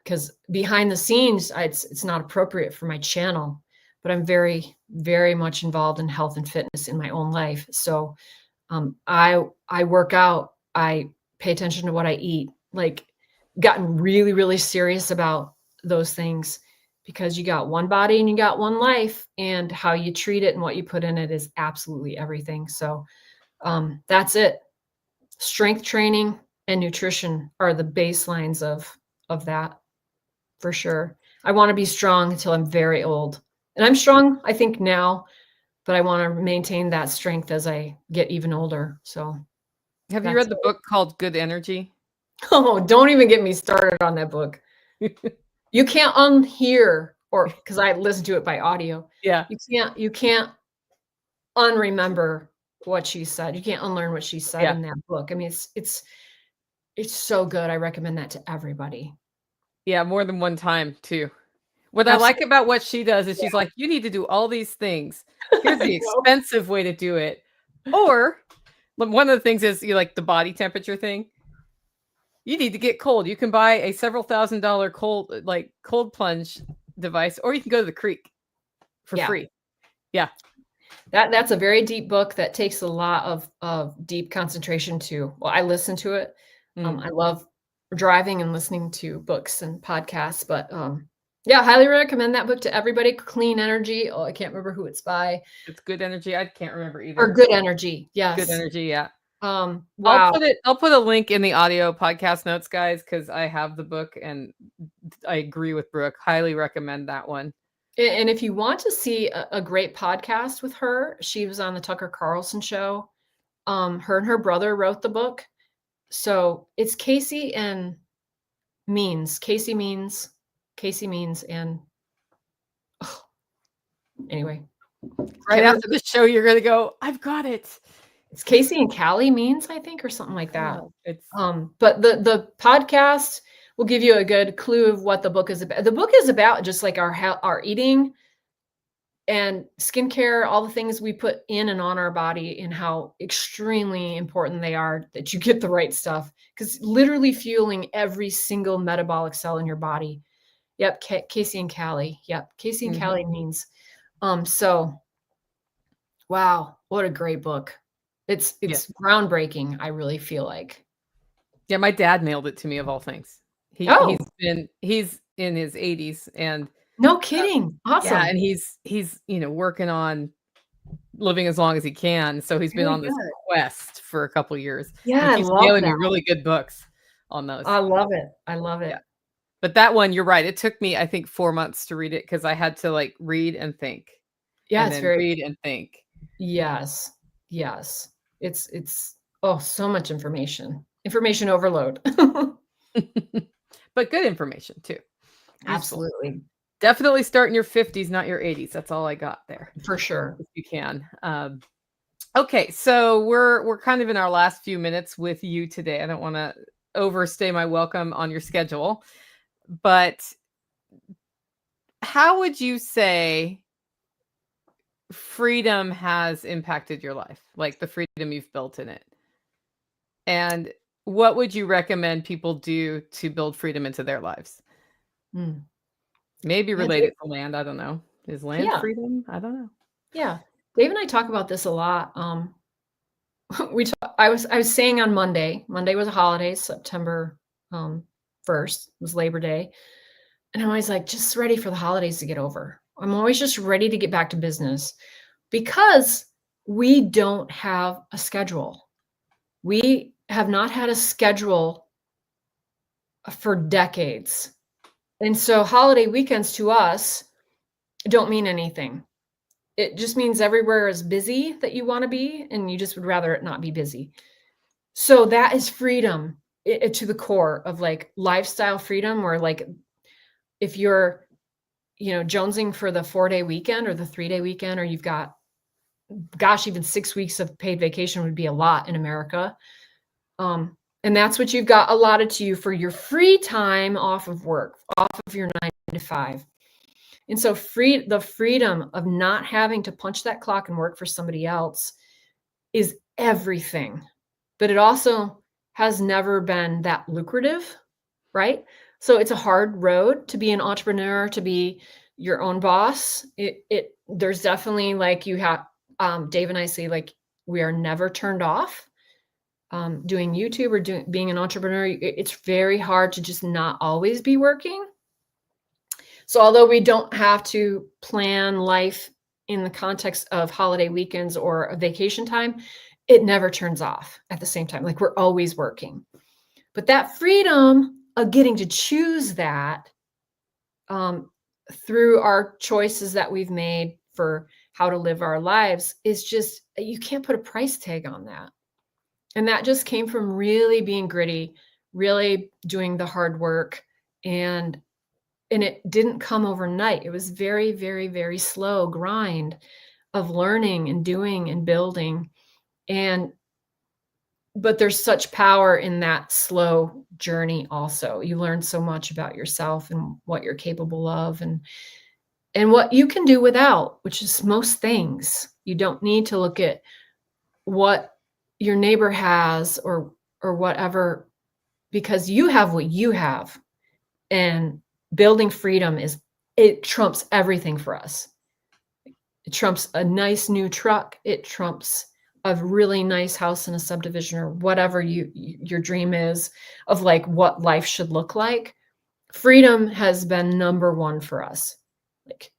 Because behind the scenes, it's not appropriate for my channel, but I'm very, very much involved in health and fitness in my own life. So I work out, I pay attention to what I eat, like gotten really, really serious about those things, because you got one body and you got one life, and how you treat it and what you put in it is absolutely everything. So that's it. Strength training and nutrition are the baselines of that. For sure. I want to be strong until I'm very old. And I'm strong, I think, now, but I want to maintain that strength as I get even older. So have you read the book called Good Energy? Oh, don't even get me started on that book. You can't unhear, or because I listened to it by audio. Yeah. You can't unremember what she said. You can't unlearn what she said in that book. I mean, it's so good. I recommend that to everybody. Yeah, more than one time too. What I like about what she does is she's like, you need to do all these things. Here's the expensive way to do it. Or one of the things is like the body temperature thing. You need to get cold. You can buy a several $1,000 cold plunge device, or you can go to the creek for free. Yeah. That's a very deep book that takes a lot of deep concentration too. Well, I listen to it. I love driving and listening to books and podcasts, but I highly recommend that book to everybody. Clean Energy. Oh, I can't remember who it's by. It's Good Energy. I can't remember either. Or Good Energy. Yes. Good Energy. Yeah. Wow. I'll put a link in the audio podcast notes, guys, because I have the book and I agree with Brooke. Highly recommend that one. And if you want to see a great podcast with her, she was on the Tucker Carlson show. Her and her brother wrote the book. So it's Casey Means, and anyway, Right after the show, you're gonna go, I've got it. It's Casey and Callie means, I think, or something like that. It's But the podcast will give you a good clue of what the book is about. The book is about just like our eating and skincare, all the things we put in and on our body, and how extremely important they are that you get the right stuff, because literally fueling every single metabolic cell in your body. Yep, Casey and Callie. Yep, Casey and Callie means. So, wow, what a great book. It's groundbreaking, I really feel like. Yeah, my dad mailed it to me of all things. He's in his 80s and no kidding. Awesome. Yeah, and he's working on living as long as he can. So he's been on this quest for a couple years. Yeah, he keeps mailing me really good books on those. I love it. I love it. Yeah. But that one, you're right. It took me, I think, 4 months to read it because I had to like read and think. Yeah, and it's then read and think. Yes. Yes. It's so much information. Information overload. But good information too. Absolutely. Definitely start in your 50s, not your 80s. That's all I got there. For sure. If you can. Okay, so we're kind of in our last few minutes with you today. I don't want to overstay my welcome on your schedule, but how would you say freedom has impacted your life? Like the freedom you've built in it? And what would you recommend people do to build freedom into their lives? Maybe related to land. I don't know. Is land freedom? I don't know. Yeah. Dave and I talk about this a lot. I was saying on Monday was a holiday, September 1st was Labor Day. And I'm always like, just ready for the holidays to get over. I'm always just ready to get back to business because we don't have a schedule. We have not had a schedule for decades. And so holiday weekends to us don't mean anything. It just means everywhere is busy that you want to be, and you just would rather it not be busy. So that is freedom to the core of like lifestyle freedom, or like if you're, jonesing for the 4-day weekend or the 3-day weekend, or you've got, even 6 weeks of paid vacation would be a lot in America. And that's what you've got allotted to you for your free time off of work, off of your 9 to 5. And so the freedom of not having to punch that clock and work for somebody else is everything. But it also has never been that lucrative, right? So it's a hard road to be an entrepreneur, to be your own boss. There's definitely like you have, Dave and I say, like, we are never turned off. Doing YouTube or being an entrepreneur, it's very hard to just not always be working. So although we don't have to plan life in the context of holiday weekends or a vacation time, it never turns off at the same time. Like, we're always working. But that freedom of getting to choose that through our choices that we've made for how to live our lives is just, you can't put a price tag on that. And that just came from really being gritty, really doing the hard work. And it didn't come overnight. It was very, very, very slow grind of learning and doing and building. But there's such power in that slow journey also. You learn so much about yourself and what you're capable of and what you can do without, which is most things. You don't need to look at what your neighbor has or whatever, because you have what you have. And building freedom it trumps everything for us. It trumps a nice new truck. It trumps a really nice house in a subdivision, or whatever your dream is of like what life should look like. Freedom has been number one for us. Like,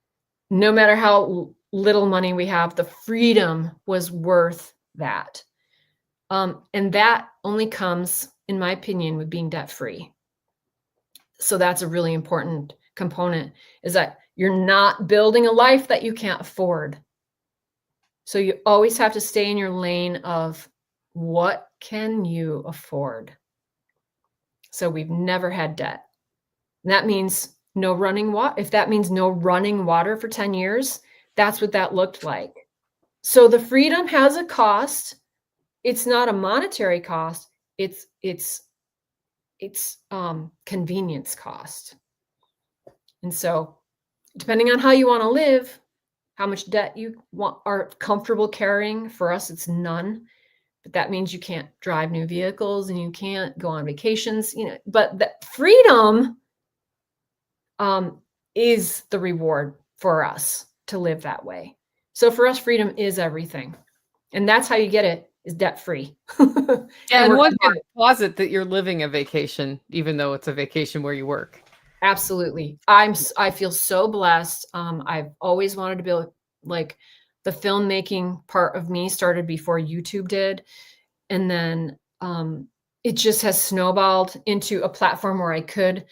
no matter how little money we have, the freedom was worth that. And that only comes, in my opinion, with being debt free. So that's a really important component, is that you're not building a life that you can't afford. So you always have to stay in your lane of what can you afford? So we've never had debt. And that means no running water. If that means no running water for 10 years, that's what that looked like. So the freedom has a cost. It's not a monetary cost. It's convenience cost. And so depending on how you want to live, how much debt you are comfortable carrying, for us, it's none. But that means you can't drive new vehicles and you can't go on vacations, but the freedom is the reward for us to live that way. So for us, freedom is everything. And that's how you get it, is debt free. And one can posit that you're living a vacation, even though it's a vacation where you work. Absolutely. I feel so blessed. I've always wanted to be like, the filmmaking part of me started before YouTube did. And then it just has snowballed into a platform where I could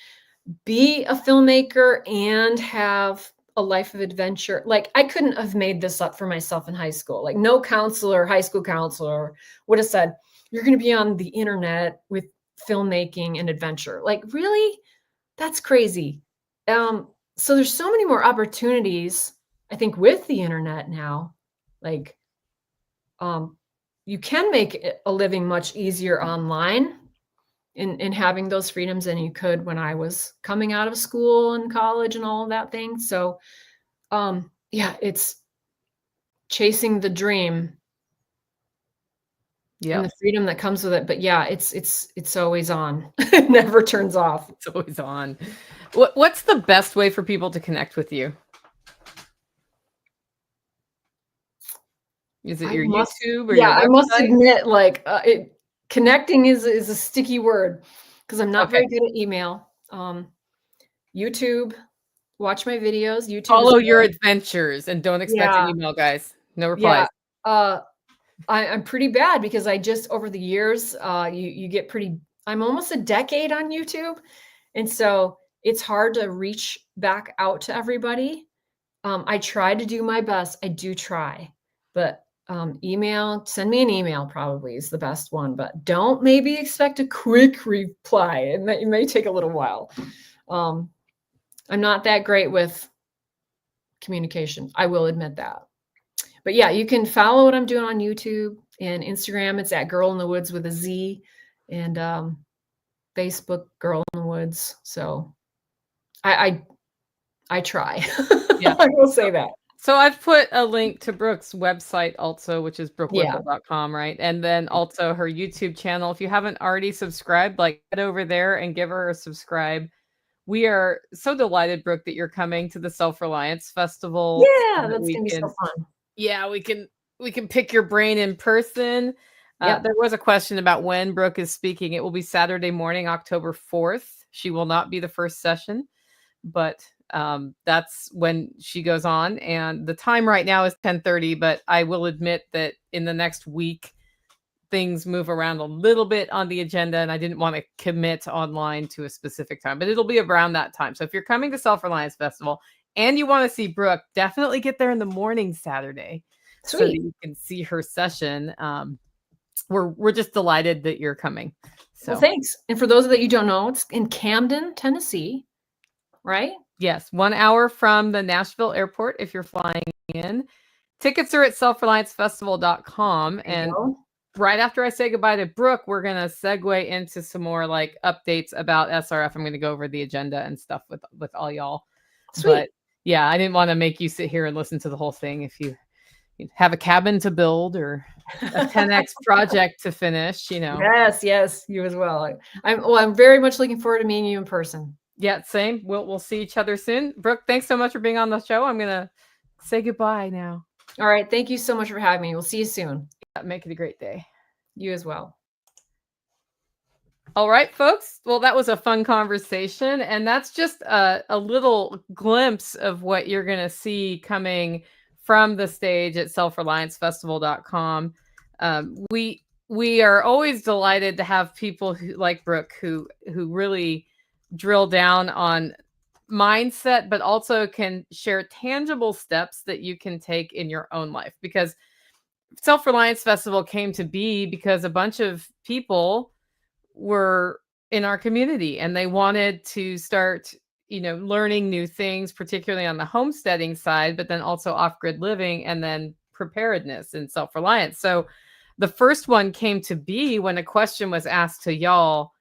be a filmmaker and have a life of adventure. Like, I couldn't have made this up for myself in high school. Like, no counselor, high school counselor would have said, you're going to be on the internet with filmmaking and adventure. Like, really? That's crazy. So there's so many more opportunities, I think, with the internet now. Like, you can make a living much easier online in having those freedoms than you could when I was coming out of school and college and all of that thing. So, yeah, it's chasing the dream. Yeah. And the freedom that comes with it. But yeah, it's always on. It never turns off. It's always on. What's the best way for people to connect with you? Is it your YouTube or your website? I must admit, like, connecting is a sticky word because I'm not very good at email. YouTube, watch my videos. YouTube. Follow your adventures and don't expect an email, guys. No replies. Yeah. I'm pretty bad because I just, over the years, you get pretty, I'm almost a decade on YouTube. And so it's hard to reach back out to everybody. I try to do my best. I do try, but email, send me an email probably is the best one, but don't maybe expect a quick reply. It may take a little while. I'm not that great with communication. I will admit that. But yeah, you can follow what I'm doing on YouTube and Instagram. It's at Girl in the Woods with a Z, and Facebook Girl in the Woods. So I try. Yeah, I will say that. So I've put a link to Brooke's website also, which is brookewhipple.com, right? And then also her YouTube channel. If you haven't already subscribed, like, head over there and give her a subscribe. We are so delighted, Brooke, that you're coming to the Self-Reliance Festival. Yeah, that's going to be so fun. Yeah, we can pick your brain in person. There was a question about when Brooke is speaking. It will be Saturday morning, October 4th. She will not be the first session, but that's when she goes on. And the time right now is 10:30, but I will admit that in the next week, things move around a little bit on the agenda, and I didn't want to commit online to a specific time, but it'll be around that time. So if you're coming to Self-Reliance Festival and you want to see Brooke, definitely get there in the morning Saturday. Sweet. So that you can see her session. We're just delighted that you're coming. So well, thanks. And for those that you don't know, it's in Camden, Tennessee, right? Yes, 1 hour from the Nashville airport if you're flying in. Tickets are at SelfRelianceFestival.com. And right after I say goodbye to Brooke, we're going to segue into some more like updates about SRF. I'm going to go over the agenda and stuff with all y'all. Sweet. But yeah, I didn't want to make you sit here and listen to the whole thing if you have a cabin to build or a 10X project to finish, Yes, you as well. I'm very much looking forward to meeting you in person. Yeah, same. We'll see each other soon. Brooke, thanks so much for being on the show. I'm going to say goodbye now. All right. Thank you so much for having me. We'll see you soon. Yeah, make it a great day. You as well. All right, folks. Well, that was a fun conversation. And that's just a little glimpse of what you're going to see coming from the stage at SelfRelianceFestival.com. We are always delighted to have people like Brooke who really drill down on mindset, but also can share tangible steps that you can take in your own life. Because Self-Reliance Festival came to be because a bunch of people were in our community and they wanted to start, learning new things, particularly on the homesteading side, but then also off-grid living and then preparedness and self-reliance. So the first one came to be when a question was asked to y'all,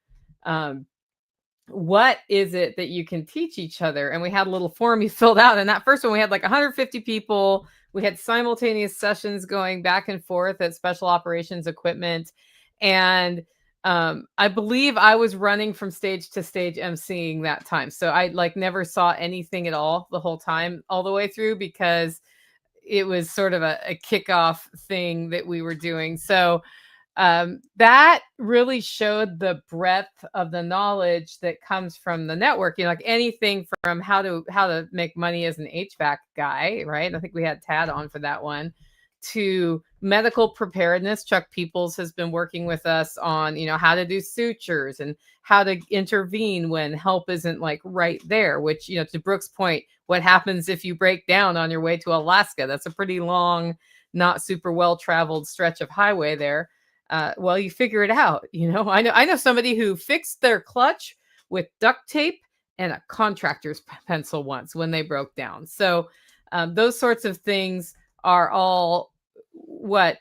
what is it that you can teach each other? And we had a little form you filled out. And that first one, we had like 150 people. We had simultaneous sessions going back and forth at Special Operations Equipment. And I believe I was running from stage to stage emceeing that time. So I like never saw anything at all the whole time, all the way through, because it was sort of a kickoff thing that we were doing. So that really showed the breadth of the knowledge that comes from the network. Like anything from how to make money as an HVAC guy, right? I think we had Tad on for that one, to medical preparedness. Chuck Peoples has been working with us on, how to do sutures and how to intervene when help isn't like right there, which, to Brooke's point, what happens if you break down on your way to Alaska? That's a pretty long, not super well-traveled stretch of highway there. Well, you figure it out. I know somebody who fixed their clutch with duct tape and a contractor's pencil once when they broke down. So those sorts of things are all what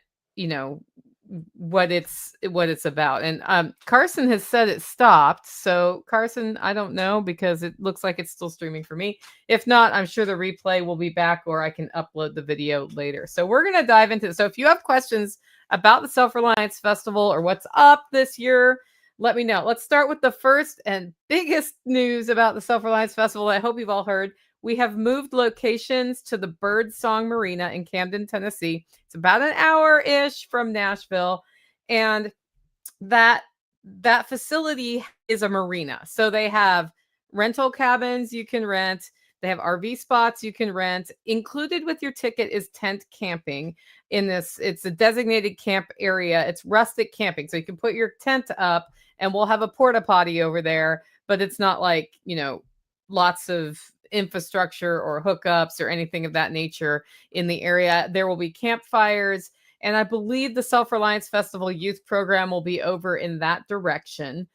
it's about. And Carson has said it stopped. So Carson, I don't know, because it looks like it's still streaming for me. If not, I'm sure the replay will be back, or I can upload the video later. So we're going to dive into it. So if you have questions about the Self-Reliance Festival or what's up this year, let me know. Let's start with the first and biggest news about the Self-Reliance Festival. I hope you've all heard. We have moved locations to the Birdsong Marina in Camden, Tennessee. It's about an hour-ish from Nashville. And that facility is a marina. So they have rental cabins you can rent. They have RV spots you can rent. Included with your ticket is tent camping in this. It's a designated camp area. It's rustic camping. So you can put your tent up, and we'll have a porta potty over there, but it's not like, lots of infrastructure or hookups or anything of that nature in the area. There will be campfires. And I believe the Self-Reliance Festival youth program will be over in that direction.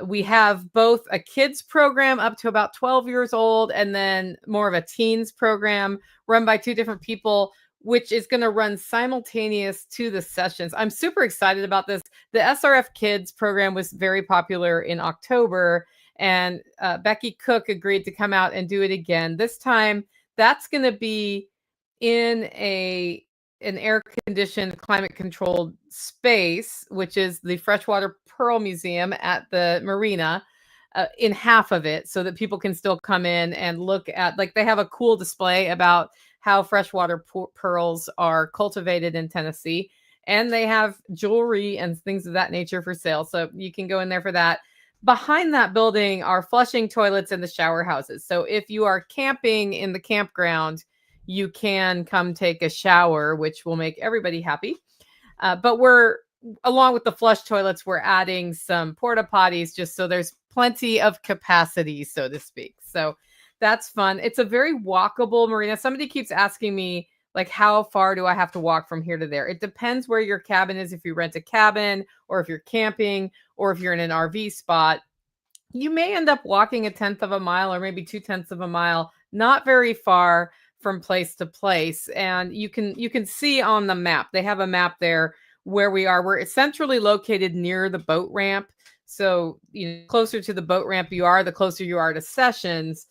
We have both a kids program up to about 12 years old, and then more of a teens program run by two different people, which is going to run simultaneous to the sessions. I'm super excited about this. The SRF Kids program was very popular in October, and Becky Cook agreed to come out and do it again. This time, that's going to be in an air-conditioned, climate-controlled space, which is the Freshwater Pearl Museum at the marina, in half of it, so that people can still come in and look at, like, they have a cool display about how freshwater pearls are cultivated in Tennessee, and they have jewelry and things of that nature for sale. So you can go in there for that. Behind that building are flushing toilets and the shower houses. So if you are camping in the campground, you can come take a shower, which will make everybody happy. But along with the flush toilets, we're adding some porta potties just so there's plenty of capacity, so to speak. So that's fun. It's a very walkable marina. Somebody keeps asking me, like, how far do I have to walk from here to there? It depends where your cabin is. If you rent a cabin, or if you're camping, or if you're in an RV spot, you may end up walking 1/10 of a mile or maybe 2/10 of a mile, not very far from place to place. And you can see on the map, they have a map there where we are. We're centrally located near the boat ramp. So, closer to the boat ramp you are, the closer you are to sessions.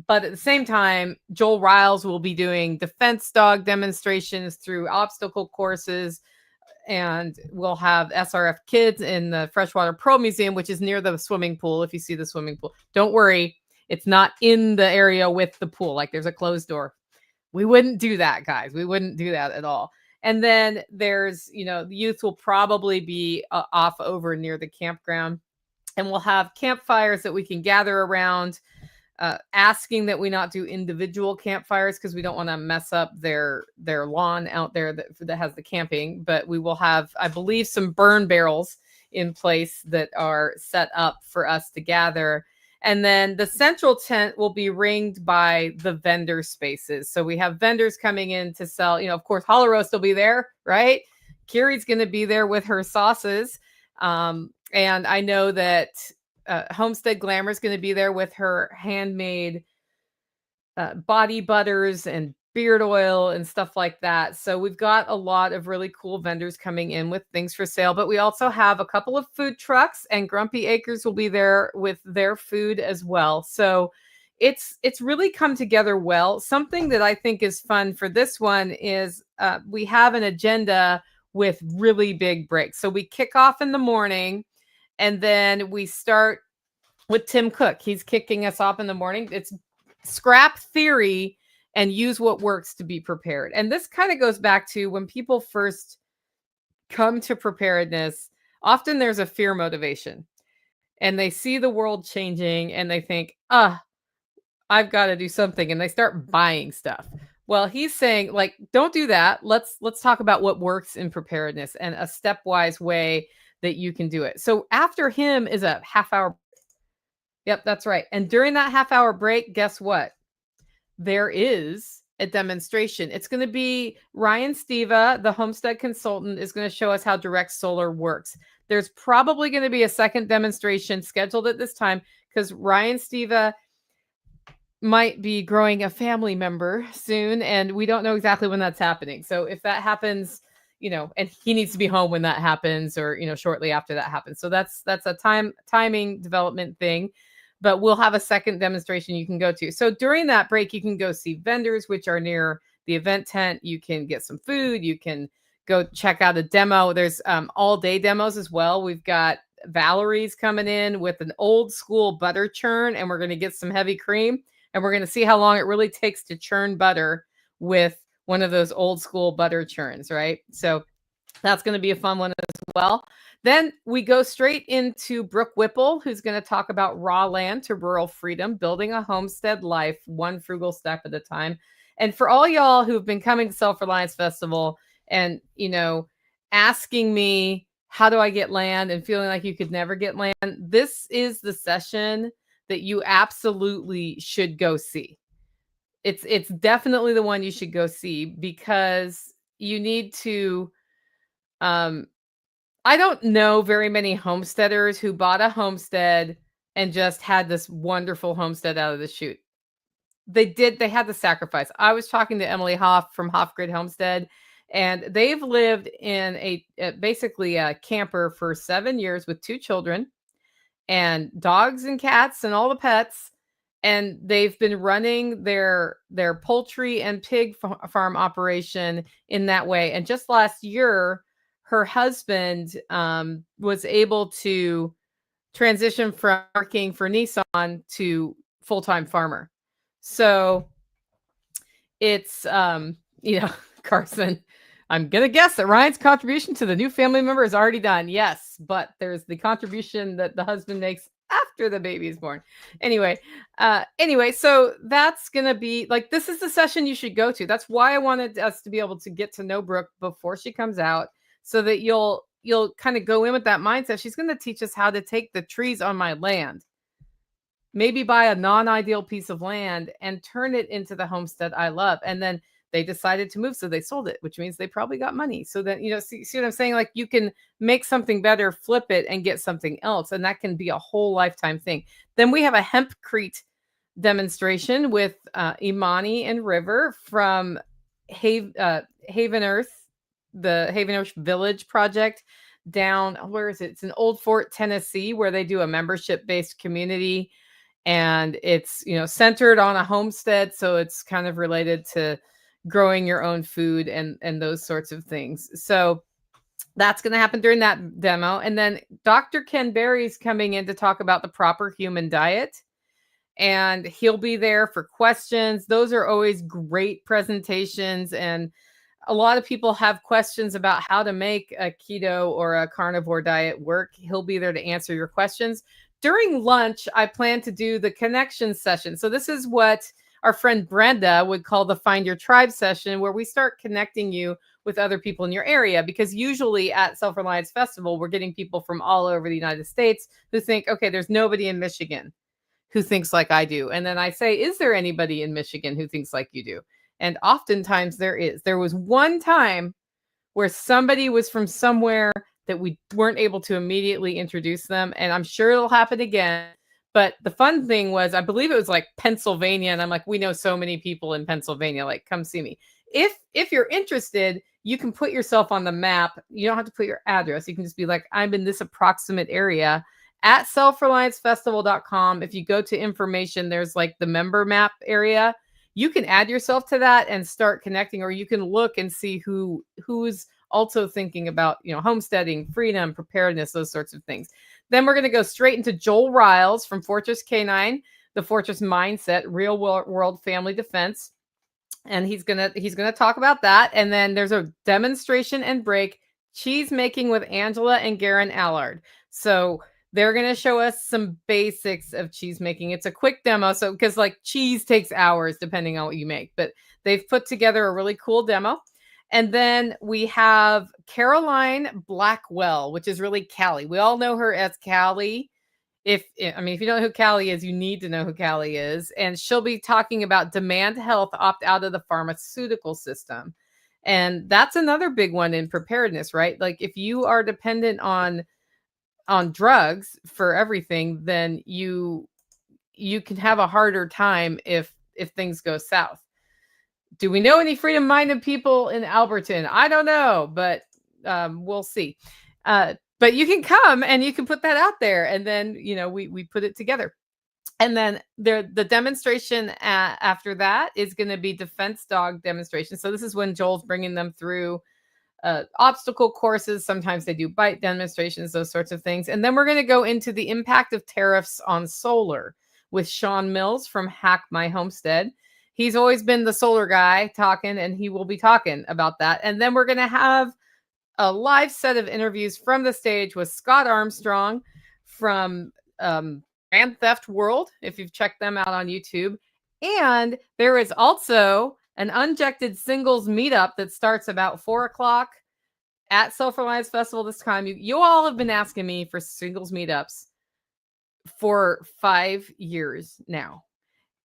But at the same time, Joel Riles will be doing defense dog demonstrations through obstacle courses. And we'll have SRF Kids in the Freshwater Pearl Museum, which is near the swimming pool. If you see the swimming pool, don't worry. It's not in the area with the pool. Like, there's a closed door. We wouldn't do that, guys. We wouldn't do that at all. And then there's, the youth will probably be off over near the campground. And we'll have campfires that we can gather around, asking that we not do individual campfires because we don't want to mess up their lawn out there that has the camping. But we will have, I believe, some burn barrels in place that are set up for us to gather. And then the central tent will be ringed by the vendor spaces. So we have vendors coming in to sell, of course, Hollow Roast will be there, right? Kiri's going to be there with her sauces. And I know that Homestead Glamour is going to be there with her handmade body butters and beard oil and stuff like that. So we've got a lot of really cool vendors coming in with things for sale, but we also have a couple of food trucks, and Grumpy Acres will be there with their food as well. So it's really come together well. Something that I think is fun for this one is we have an agenda with really big breaks. So we kick off in the morning, and then we start with Tim Cook. He's kicking us off in the morning. It's scrap theory and use what works to be prepared. And this kind of goes back to when people first come to preparedness, often there's a fear motivation, and they see the world changing and they think, I've got to do something, and they start buying stuff. Well, he's saying, like, don't do that. Let's talk about what works in preparedness and a stepwise way that you can do it. So after him is a half-hour. Yep, that's right. And during that half-hour break, guess what? There is a demonstration. It's going to be Ryan Steva, the homestead consultant, is going to show us how direct solar works. There's probably going to be a second demonstration scheduled at this time because Ryan Steva might be growing a family member soon, and we don't know exactly when that's happening. So if that happens, and he needs to be home when that happens, or shortly after that happens. So that's a timing development thing. But we'll have a second demonstration you can go to. So during that break, you can go see vendors, which are near the event tent. You can get some food. You can go check out a demo. There's all day demos as well. We've got Valerie's coming in with an old school butter churn, and we're going to get some heavy cream, and we're going to see how long it really takes to churn butter with one of those old school butter churns, right? So that's going to be a fun one as well. Then we go straight into Brooke Whipple, who's going to talk about raw land to rural freedom, building a homestead life, one frugal step at a time. And for all y'all who've been coming to Self-Reliance Festival and, asking me, how do I get land, and feeling like you could never get land, this is the session that you absolutely should go see. It's definitely the one you should go see, because you need to, I don't know very many homesteaders who bought a homestead and just had this wonderful homestead out of the chute. They had the sacrifice. I was talking to Emily Hoff from Hoff Grid Homestead, and they've lived in basically a camper for 7 years with 2 children and dogs and cats and all the pets. And they've been running their poultry and pig farm operation in that way. And just last year, her husband was able to transition from working for Nissan to full-time farmer. So it's, Carson, I'm going to guess that Ryan's contribution to the new family member is already done. Yes, but there's the contribution that the husband makes after the baby is born. Anyway, so that's going to be like, this is the session you should go to. That's why I wanted us to be able to get to know Brooke before she comes out, so that you'll kind of go in with that mindset. She's going to teach us how to take the trees on my land, maybe buy a non-ideal piece of land and turn it into the homestead I love. And then they decided to move, so they sold it, which means they probably got money. So that, see what I'm saying? Like, you can make something better, flip it, and get something else. And that can be a whole lifetime thing. Then we have a hempcrete demonstration with Imani and River from Haven Earth, the Haven Earth Village project down, where is it? It's in Old Fort, Tennessee, where they do a membership-based community. And it's, centered on a homestead. So it's kind of related to growing your own food and those sorts of things. So that's going to happen during that demo. And then Dr. Ken Berry's coming in to talk about the proper human diet, and he'll be there for questions. Those are always great presentations. And a lot of people have questions about how to make a keto or a carnivore diet work. He'll be there to answer your questions. During lunch, I plan to do the connection session. So this is what our friend Brenda would call the Find Your Tribe session, where we start connecting you with other people in your area. Because usually at Self-Reliance Festival, we're getting people from all over the United States who think, okay, there's nobody in Michigan who thinks like I do. And then I say, is there anybody in Michigan who thinks like you do? And oftentimes there is. There was one time where somebody was from somewhere that we weren't able to immediately introduce them. And I'm sure it'll happen again. But the fun thing was, I believe it was like Pennsylvania. And I'm like, we know so many people in Pennsylvania, like, come see me. If you're interested, you can put yourself on the map. You don't have to put your address. You can just be like, I'm in this approximate area at SelfRelianceFestival.com. If you go to information, there's like the member map area. You can add yourself to that and start connecting, or you can look and see who's also thinking about, homesteading, freedom, preparedness, those sorts of things. Then we're going to go straight into Joel Riles from Fortress K9, the Fortress Mindset, Real World Family Defense. And he's gonna talk about that. And then there's a demonstration and break, cheese making with Angela and Garen Allard. So they're gonna show us some basics of cheese making. It's a quick demo, so because like cheese takes hours depending on what you make, but they've put together a really cool demo. And then we have Caroline Blackwell, which is really Callie. We all know her as Callie. If you don't know who Callie is, you need to know who Callie is. And she'll be talking about demand health, opt out of the pharmaceutical system. And that's another big one in preparedness, right? Like if you are dependent on drugs for everything, then you can have a harder time if things go south. Do we know any freedom-minded people in Alberton? I don't know, but we'll see. But you can come and you can put that out there, and then we put it together. And then the demonstration after that is going to be defense dog demonstration. So this is when Joel's bringing them through obstacle courses. Sometimes they do bite demonstrations, those sorts of things. And then we're going to go into the impact of tariffs on solar with Sean Mills from Hack My Homestead. He's always been the solar guy talking, and he will be talking about that. And then we're going to have a live set of interviews from the stage with Scott Armstrong from Grand Theft World, if you've checked them out on YouTube. And there is also an unjected singles meetup that starts about 4:00 at Self-Reliance Festival this time. You all have been asking me for singles meetups for 5 years now.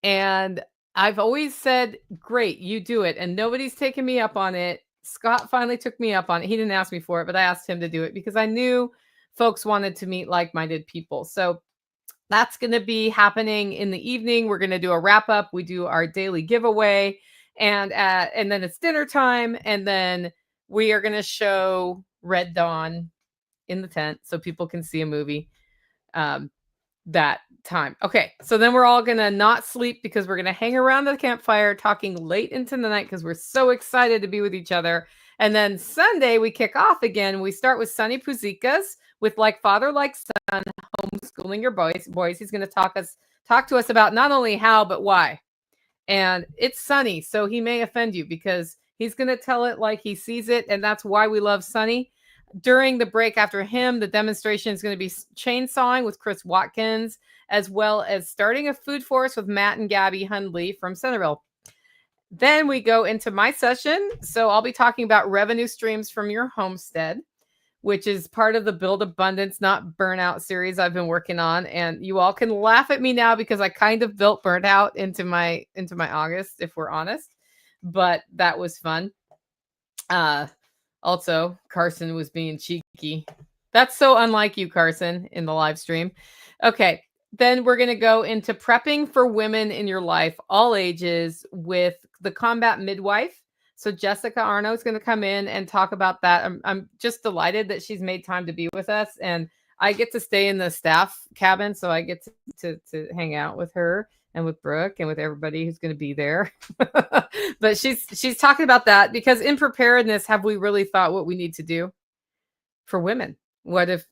And I've always said, great, you do it. And nobody's taken me up on it. Scott finally took me up on it. He didn't ask me for it, but I asked him to do it because I knew folks wanted to meet like-minded people. So that's going to be happening in the evening. We're going to do a wrap up. We do our daily giveaway, and then it's dinner time. And then we are going to show Red Dawn in the tent so people can see a movie that time. Okay, so then we're all gonna not sleep because we're gonna hang around the campfire talking late into the night because we're so excited to be with each other. And then Sunday we kick off again. We start with Sonny Puzikas with Like Father Like Son, homeschooling your boys. He's gonna talk to us about not only how but why. And it's Sonny, so he may offend you because he's gonna tell it like he sees it, and that's why we love Sonny. During the break after him, the demonstration is going to be chainsawing with Chris Watkins, as well as starting a food forest with Matt and Gabby Hundley from Centerville. Then we go into my session. So I'll be talking about revenue streams from your homestead, which is part of the Build Abundance, Not Burnout series I've been working on. And you all can laugh at me now because I kind of built burnout into my August, if we're honest. But that was fun. Also, Carson was being cheeky. That's so unlike you, Carson, in the live stream. Okay, then we're going to go into prepping for women in your life, all ages, with the combat midwife. So Jessica Arno is going to come in and talk about that. I'm just delighted that she's made time to be with us. And I get to stay in the staff cabin, so I get to hang out with her and with Brooke and with everybody who's going to be there. But she's talking about that because in preparedness, have we really thought what we need to do for women? What if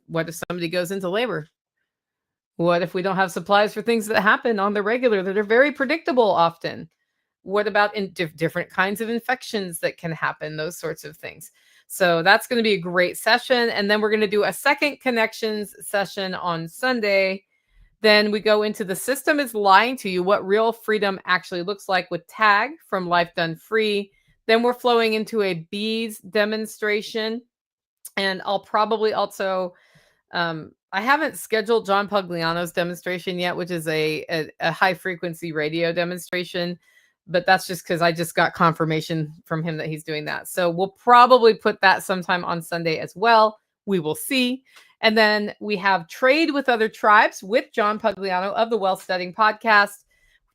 somebody goes into labor? What if we don't have supplies for things that happen on the regular that are very predictable often? What about in different kinds of infections that can happen? Those sorts of things. So that's going to be a great session. And then we're going to do a second connections session on Sunday. Then we go into the system is lying to you, what real freedom actually looks like with Tag from Life Done Free. Then we're flowing into a bees demonstration. And I'll probably also, I haven't scheduled John Pugliano's demonstration yet, which is a high frequency radio demonstration. But that's just because I just got confirmation from him that he's doing that. So we'll probably put that sometime on Sunday as well. We will see. And then we have Trade with Other Tribes with John Pugliano of the Wealth Studying Podcast.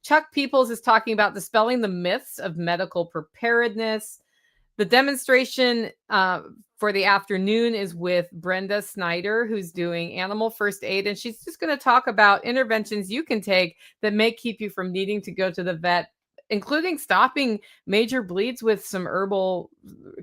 Chuck Peoples is talking about dispelling the myths of medical preparedness. The demonstration for the afternoon is with Brenda Snyder, who's doing animal first aid. And she's just going to talk about interventions you can take that may keep you from needing to go to the vet, including stopping major bleeds with some herbal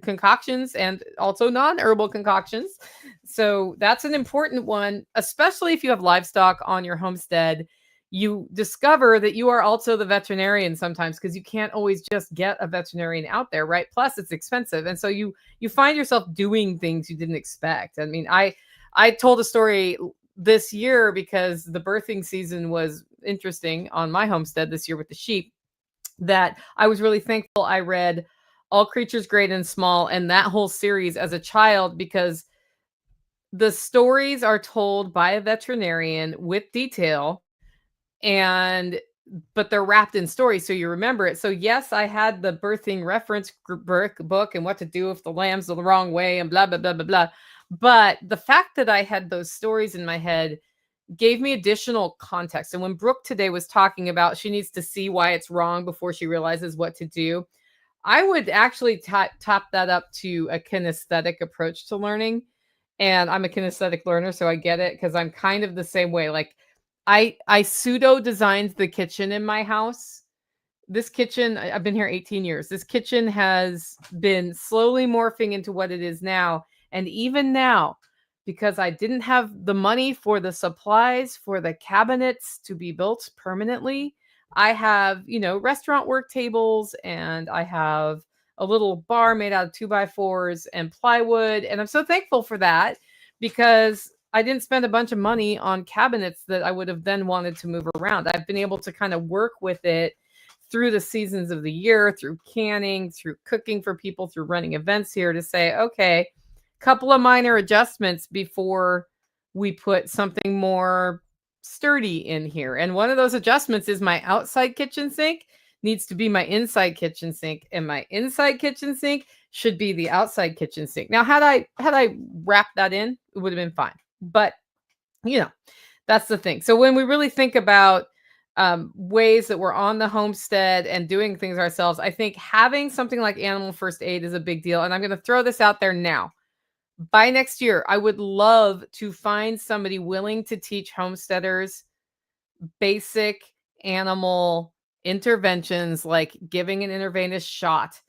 concoctions and also non-herbal concoctions. So that's an important one, especially if you have livestock on your homestead. You discover that you are also the veterinarian sometimes, because you can't always just get a veterinarian out there, right? Plus it's expensive. And so you find yourself doing things you didn't expect. I mean, I told a story this year because the birthing season was interesting on my homestead this year with the sheep, that I was really thankful I read All Creatures Great and Small and that whole series as a child, because the stories are told by a veterinarian with detail, but they're wrapped in stories, so you remember it. So yes, I had the birthing reference book and what to do if the lamb's the wrong way and blah, blah, blah, blah, blah. But the fact that I had those stories in my head gave me additional context. And when Brooke today was talking about she needs to see why it's wrong before she realizes what to do, I would actually top that up to a kinesthetic approach to learning. And I'm a kinesthetic learner, so I get it, because I'm kind of the same way. Like I pseudo designed the kitchen in my house. This kitchen, I've been here 18 years. This kitchen has been slowly morphing into what it is now. And even now, because I didn't have the money for the supplies for the cabinets to be built permanently, I have, restaurant work tables, and I have a little bar made out of 2x4s and plywood. And I'm so thankful for that, because I didn't spend a bunch of money on cabinets that I would have then wanted to move around. I've been able to kind of work with it through the seasons of the year, through canning, through cooking for people, through running events here, to say, okay, couple of minor adjustments before we put something more sturdy in here. And one of those adjustments is my outside kitchen sink needs to be my inside kitchen sink, and my inside kitchen sink should be the outside kitchen sink. Now, had I wrapped that in, it would have been fine. But, that's the thing. So when we really think about ways that we're on the homestead and doing things ourselves, I think having something like animal first aid is a big deal. And I'm going to throw this out there now. By next year, I would love to find somebody willing to teach homesteaders basic animal interventions, like giving an intravenous shot,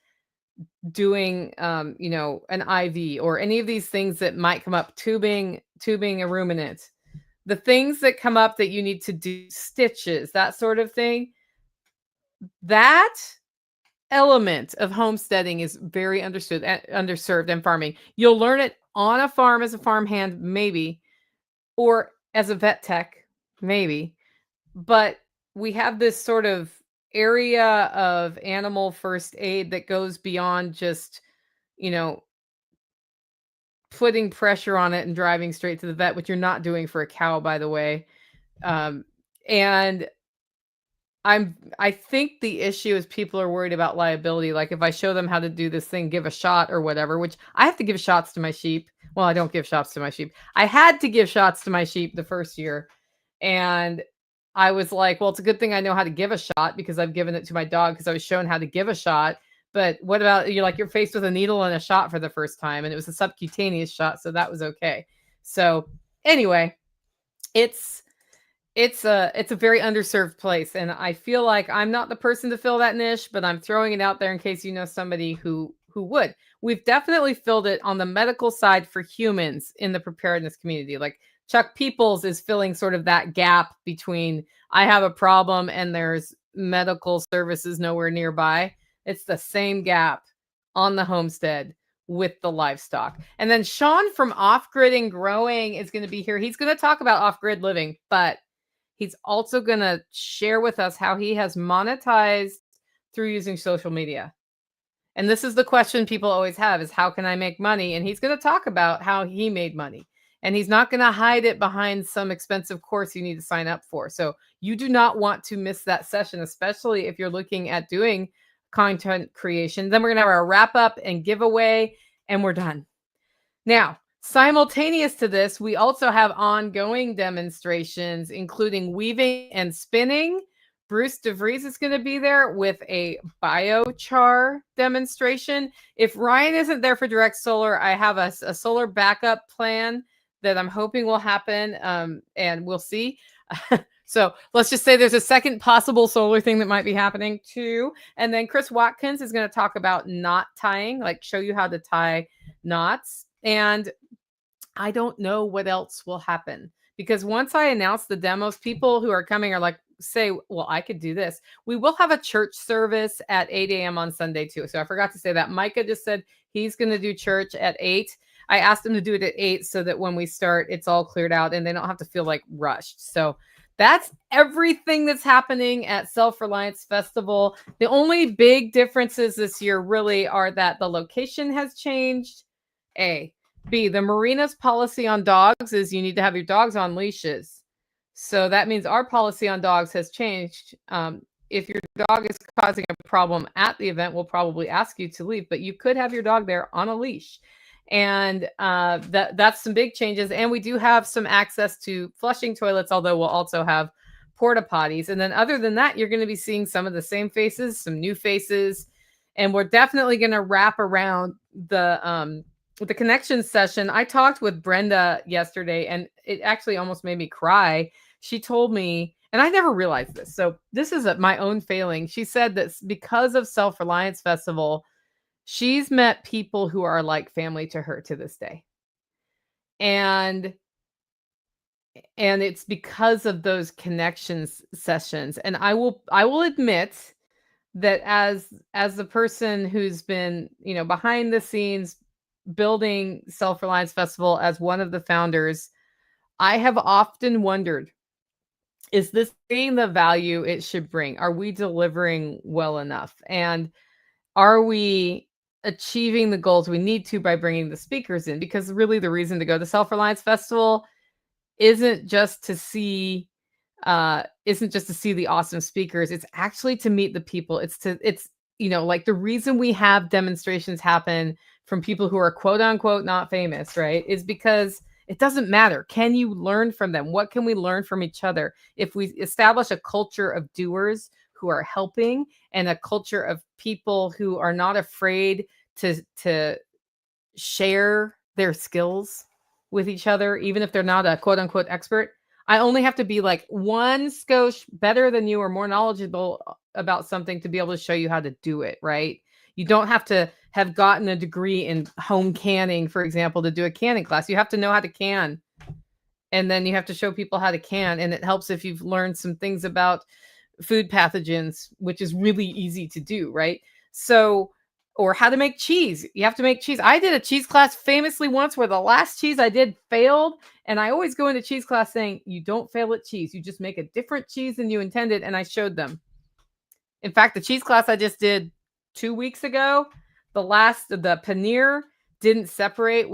doing an IV, or any of these things that might come up, tubing a ruminant, the things that come up that you need to do, stitches, that sort of thing. That element of homesteading is very underserved in farming. You'll learn it on a farm as a farmhand, maybe, or as a vet tech, maybe. But we have this sort of area of animal first aid that goes beyond just, putting pressure on it and driving straight to the vet, which you're not doing for a cow, by the way. And I think the issue is people are worried about liability. Like if I show them how to do this thing, give a shot or whatever, which I have to give shots to my sheep. Well, I don't give shots to my sheep. I had to give shots to my sheep the first year. And I was like, well, it's a good thing I know how to give a shot, because I've given it to my dog because I was shown how to give a you're faced with a needle and a shot for the first time, and it was a subcutaneous shot, so that was okay. So anyway, it's a very underserved place, and I feel like I'm not the person to fill that niche, but I'm throwing it out there in case you know somebody who would. We've definitely filled it on the medical side for humans in the preparedness community. Like Chuck Peoples is filling sort of that gap between I have a problem and there's medical services nowhere nearby. It's the same gap on the homestead with the livestock. And then Sean from Off Grid and Growing is going to be here. He's going to talk about off-grid living, but he's also going to share with us how he has monetized through using social media. And this is the question people always have, is how can I make money? And he's going to talk about how he made money. And he's not going to hide it behind some expensive course you need to sign up for. So you do not want to miss that session, especially if you're looking at doing content creation. Then we're going to have our wrap up and giveaway, and we're done. Now, Simultaneous to this, we also have ongoing demonstrations, including weaving and spinning. Bruce DeVries is going to be there with a biochar demonstration. If Ryan isn't there for direct solar, I have a solar backup plan that I'm hoping will happen, and we'll see. So let's just say there's a second possible solar thing that might be happening too. And then Chris Watkins is going to talk about knot tying, like show you how to tie knots. And I don't know what else will happen, because once I announce the demos, people who are coming are like, say, well, I could do this. We will have a church service at 8 a.m. on Sunday too. So I forgot to say that. Micah just said he's going to do church at 8. I asked him to do it at 8 so that when we start, it's all cleared out and they don't have to feel like rushed. So that's everything that's happening at Self-Reliance Festival. The only big differences this year really are that the location has changed. A. B, the marina's policy on dogs is you need to have your dogs on leashes. So that means our policy on dogs has changed. If your dog is causing a problem at the event, we'll probably ask you to leave, but you could have your dog there on a leash. And that's some big changes. And we do have some access to flushing toilets, although we'll also have porta potties. And then other than that, you're going to be seeing some of the same faces, some new faces. And we're definitely going to wrap around the connection session. I talked with Brenda yesterday, and it actually almost made me cry. She told me, and I never realized this, so this is my own failing. She said that because of Self-Reliance Festival, she's met people who are like family to her to this day. And it's because of those connections sessions. And I will admit that as the person who's been, behind the scenes building Self-Reliance Festival as one of the founders, I have often wondered, is this bringing the value it should bring? Are we delivering well enough? And are we achieving the goals we need to by bringing the speakers in? Because really the reason to go to Self-Reliance Festival isn't just to see the awesome speakers. It's actually to meet the people. It's like the reason we have demonstrations happen from people who are quote unquote not famous, right, is because it doesn't matter. Can you learn from them? What can we learn from each other? If we establish a culture of doers who are helping, and a culture of people who are not afraid to share their skills with each other, even if they're not a quote unquote expert. I only have to be like one skosh better than you or more knowledgeable about something to be able to show you how to do it, right? You don't have to have gotten a degree in home canning, for example, to do a canning class. You have to know how to can. And then you have to show people how to can. And it helps if you've learned some things about food pathogens, which is really easy to do, right? So, or how to make cheese. You have to make cheese. I did a cheese class famously once where the last cheese I did failed. And I always go into cheese class saying, you don't fail at cheese. You just make a different cheese than you intended. And I showed them. In fact, the cheese class I just did 2 weeks ago, the paneer didn't separate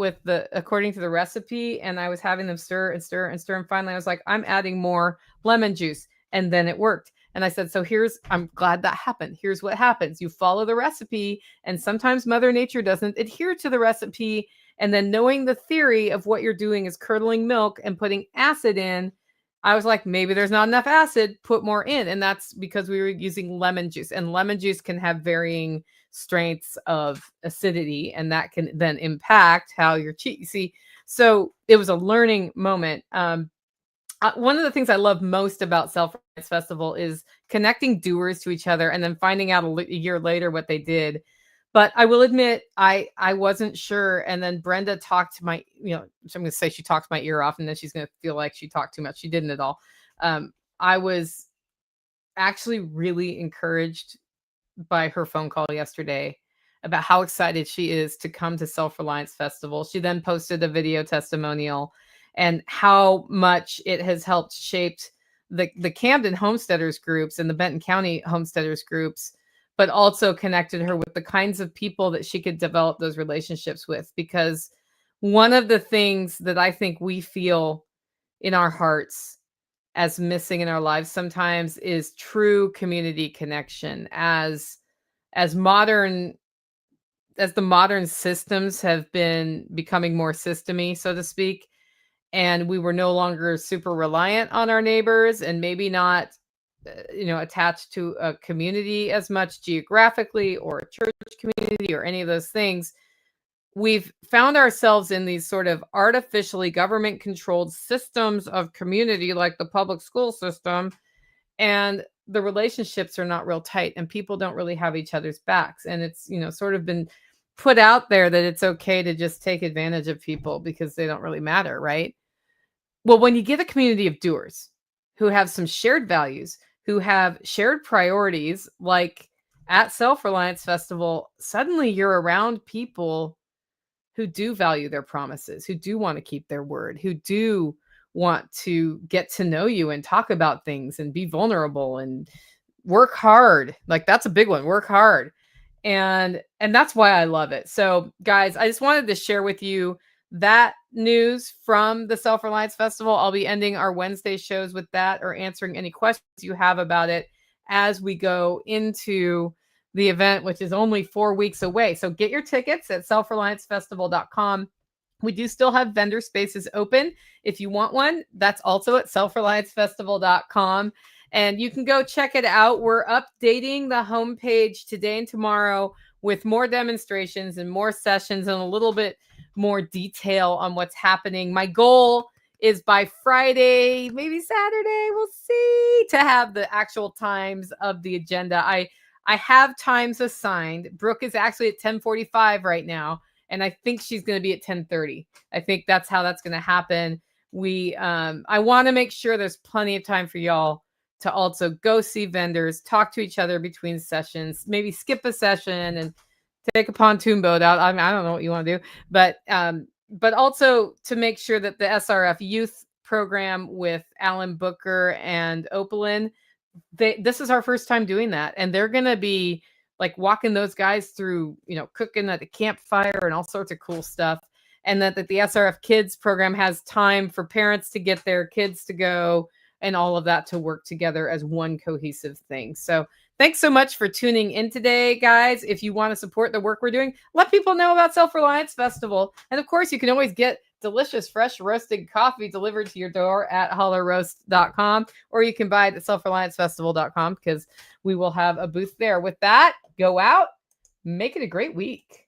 according to the recipe. And I was having them stir and stir and stir. And finally I was like, I'm adding more lemon juice. And then it worked. And I said, so I'm glad that happened. Here's what happens. You follow the recipe, and sometimes Mother Nature doesn't adhere to the recipe. And then knowing the theory of what you're doing is curdling milk and putting acid in, I was like, maybe there's not enough acid, put more in. And that's because we were using lemon juice, and lemon juice can have varying strengths of acidity, and that can then impact how your cheese. See, so it was a learning moment. One of the things I love most about Self-Reliance Festival is connecting doers to each other and then finding out a year later what they did. But I will admit, I wasn't sure. And then Brenda talked to my, I'm going to say she talked my ear off, and then she's going to feel like she talked too much. She didn't at all. I was actually really encouraged by her phone call yesterday about how excited she is to come to Self-Reliance Festival. She then posted a video testimonial and how much it has helped shape the Camden homesteaders groups and the Benton County homesteaders groups, but also connected her with the kinds of people that she could develop those relationships with. Because one of the things that I think we feel in our hearts as missing in our lives sometimes is true community connection. As modern the modern systems have been becoming more systemy, so to speak, and we were no longer super reliant on our neighbors and maybe not attached to a community as much geographically or a church community or any of those things, we've found ourselves in these sort of artificially government controlled systems of community like the public school system, and the relationships are not real tight and people don't really have each other's backs, and it's sort of been put out there that it's okay to just take advantage of people because they don't really matter, right? Well, when you get a community of doers who have some shared values, who have shared priorities, like at Self-Reliance Festival, suddenly you're around people who do value their promises, who do want to keep their word, who do want to get to know you and talk about things and be vulnerable and work hard. Like, that's a big one, work hard. And that's why I love it. So guys, I just wanted to share with you that news from the Self-Reliance Festival. I'll be ending our Wednesday shows with that, or answering any questions you have about it as we go into the event, which is only 4 weeks away. So get your tickets at SelfRelianceFestival.com. We do still have vendor spaces open. If you want one, that's also at SelfRelianceFestival.com. And you can go check it out. We're updating the homepage today and tomorrow with more demonstrations and more sessions and a little bit more detail on what's happening. My goal is by Friday, maybe Saturday, we'll see, to have the actual times of the agenda. I have times assigned. Brooke is actually at 10:45 right now, and I think she's going to be at 10:30. I think that's how that's going to happen. I want to make sure there's plenty of time for y'all to also go see vendors, talk to each other between sessions, maybe skip a session and take a pontoon boat out. I mean, I don't know what you want to do, but also to make sure that the SRF youth program with Alan Booker and Opalyn, this is our first time doing that. And they're going to be like walking those guys through, cooking at the campfire and all sorts of cool stuff. And that the SRF Kids program has time for parents to get their kids to go and all of that to work together as one cohesive thing. So thanks so much for tuning in today, guys. If you want to support the work we're doing, let people know about Self-Reliance Festival. And of course, you can always get delicious, fresh roasted coffee delivered to your door at hollerroast.com, or you can buy it at selfreliancefestival.com because we will have a booth there. With that, go out, make it a great week.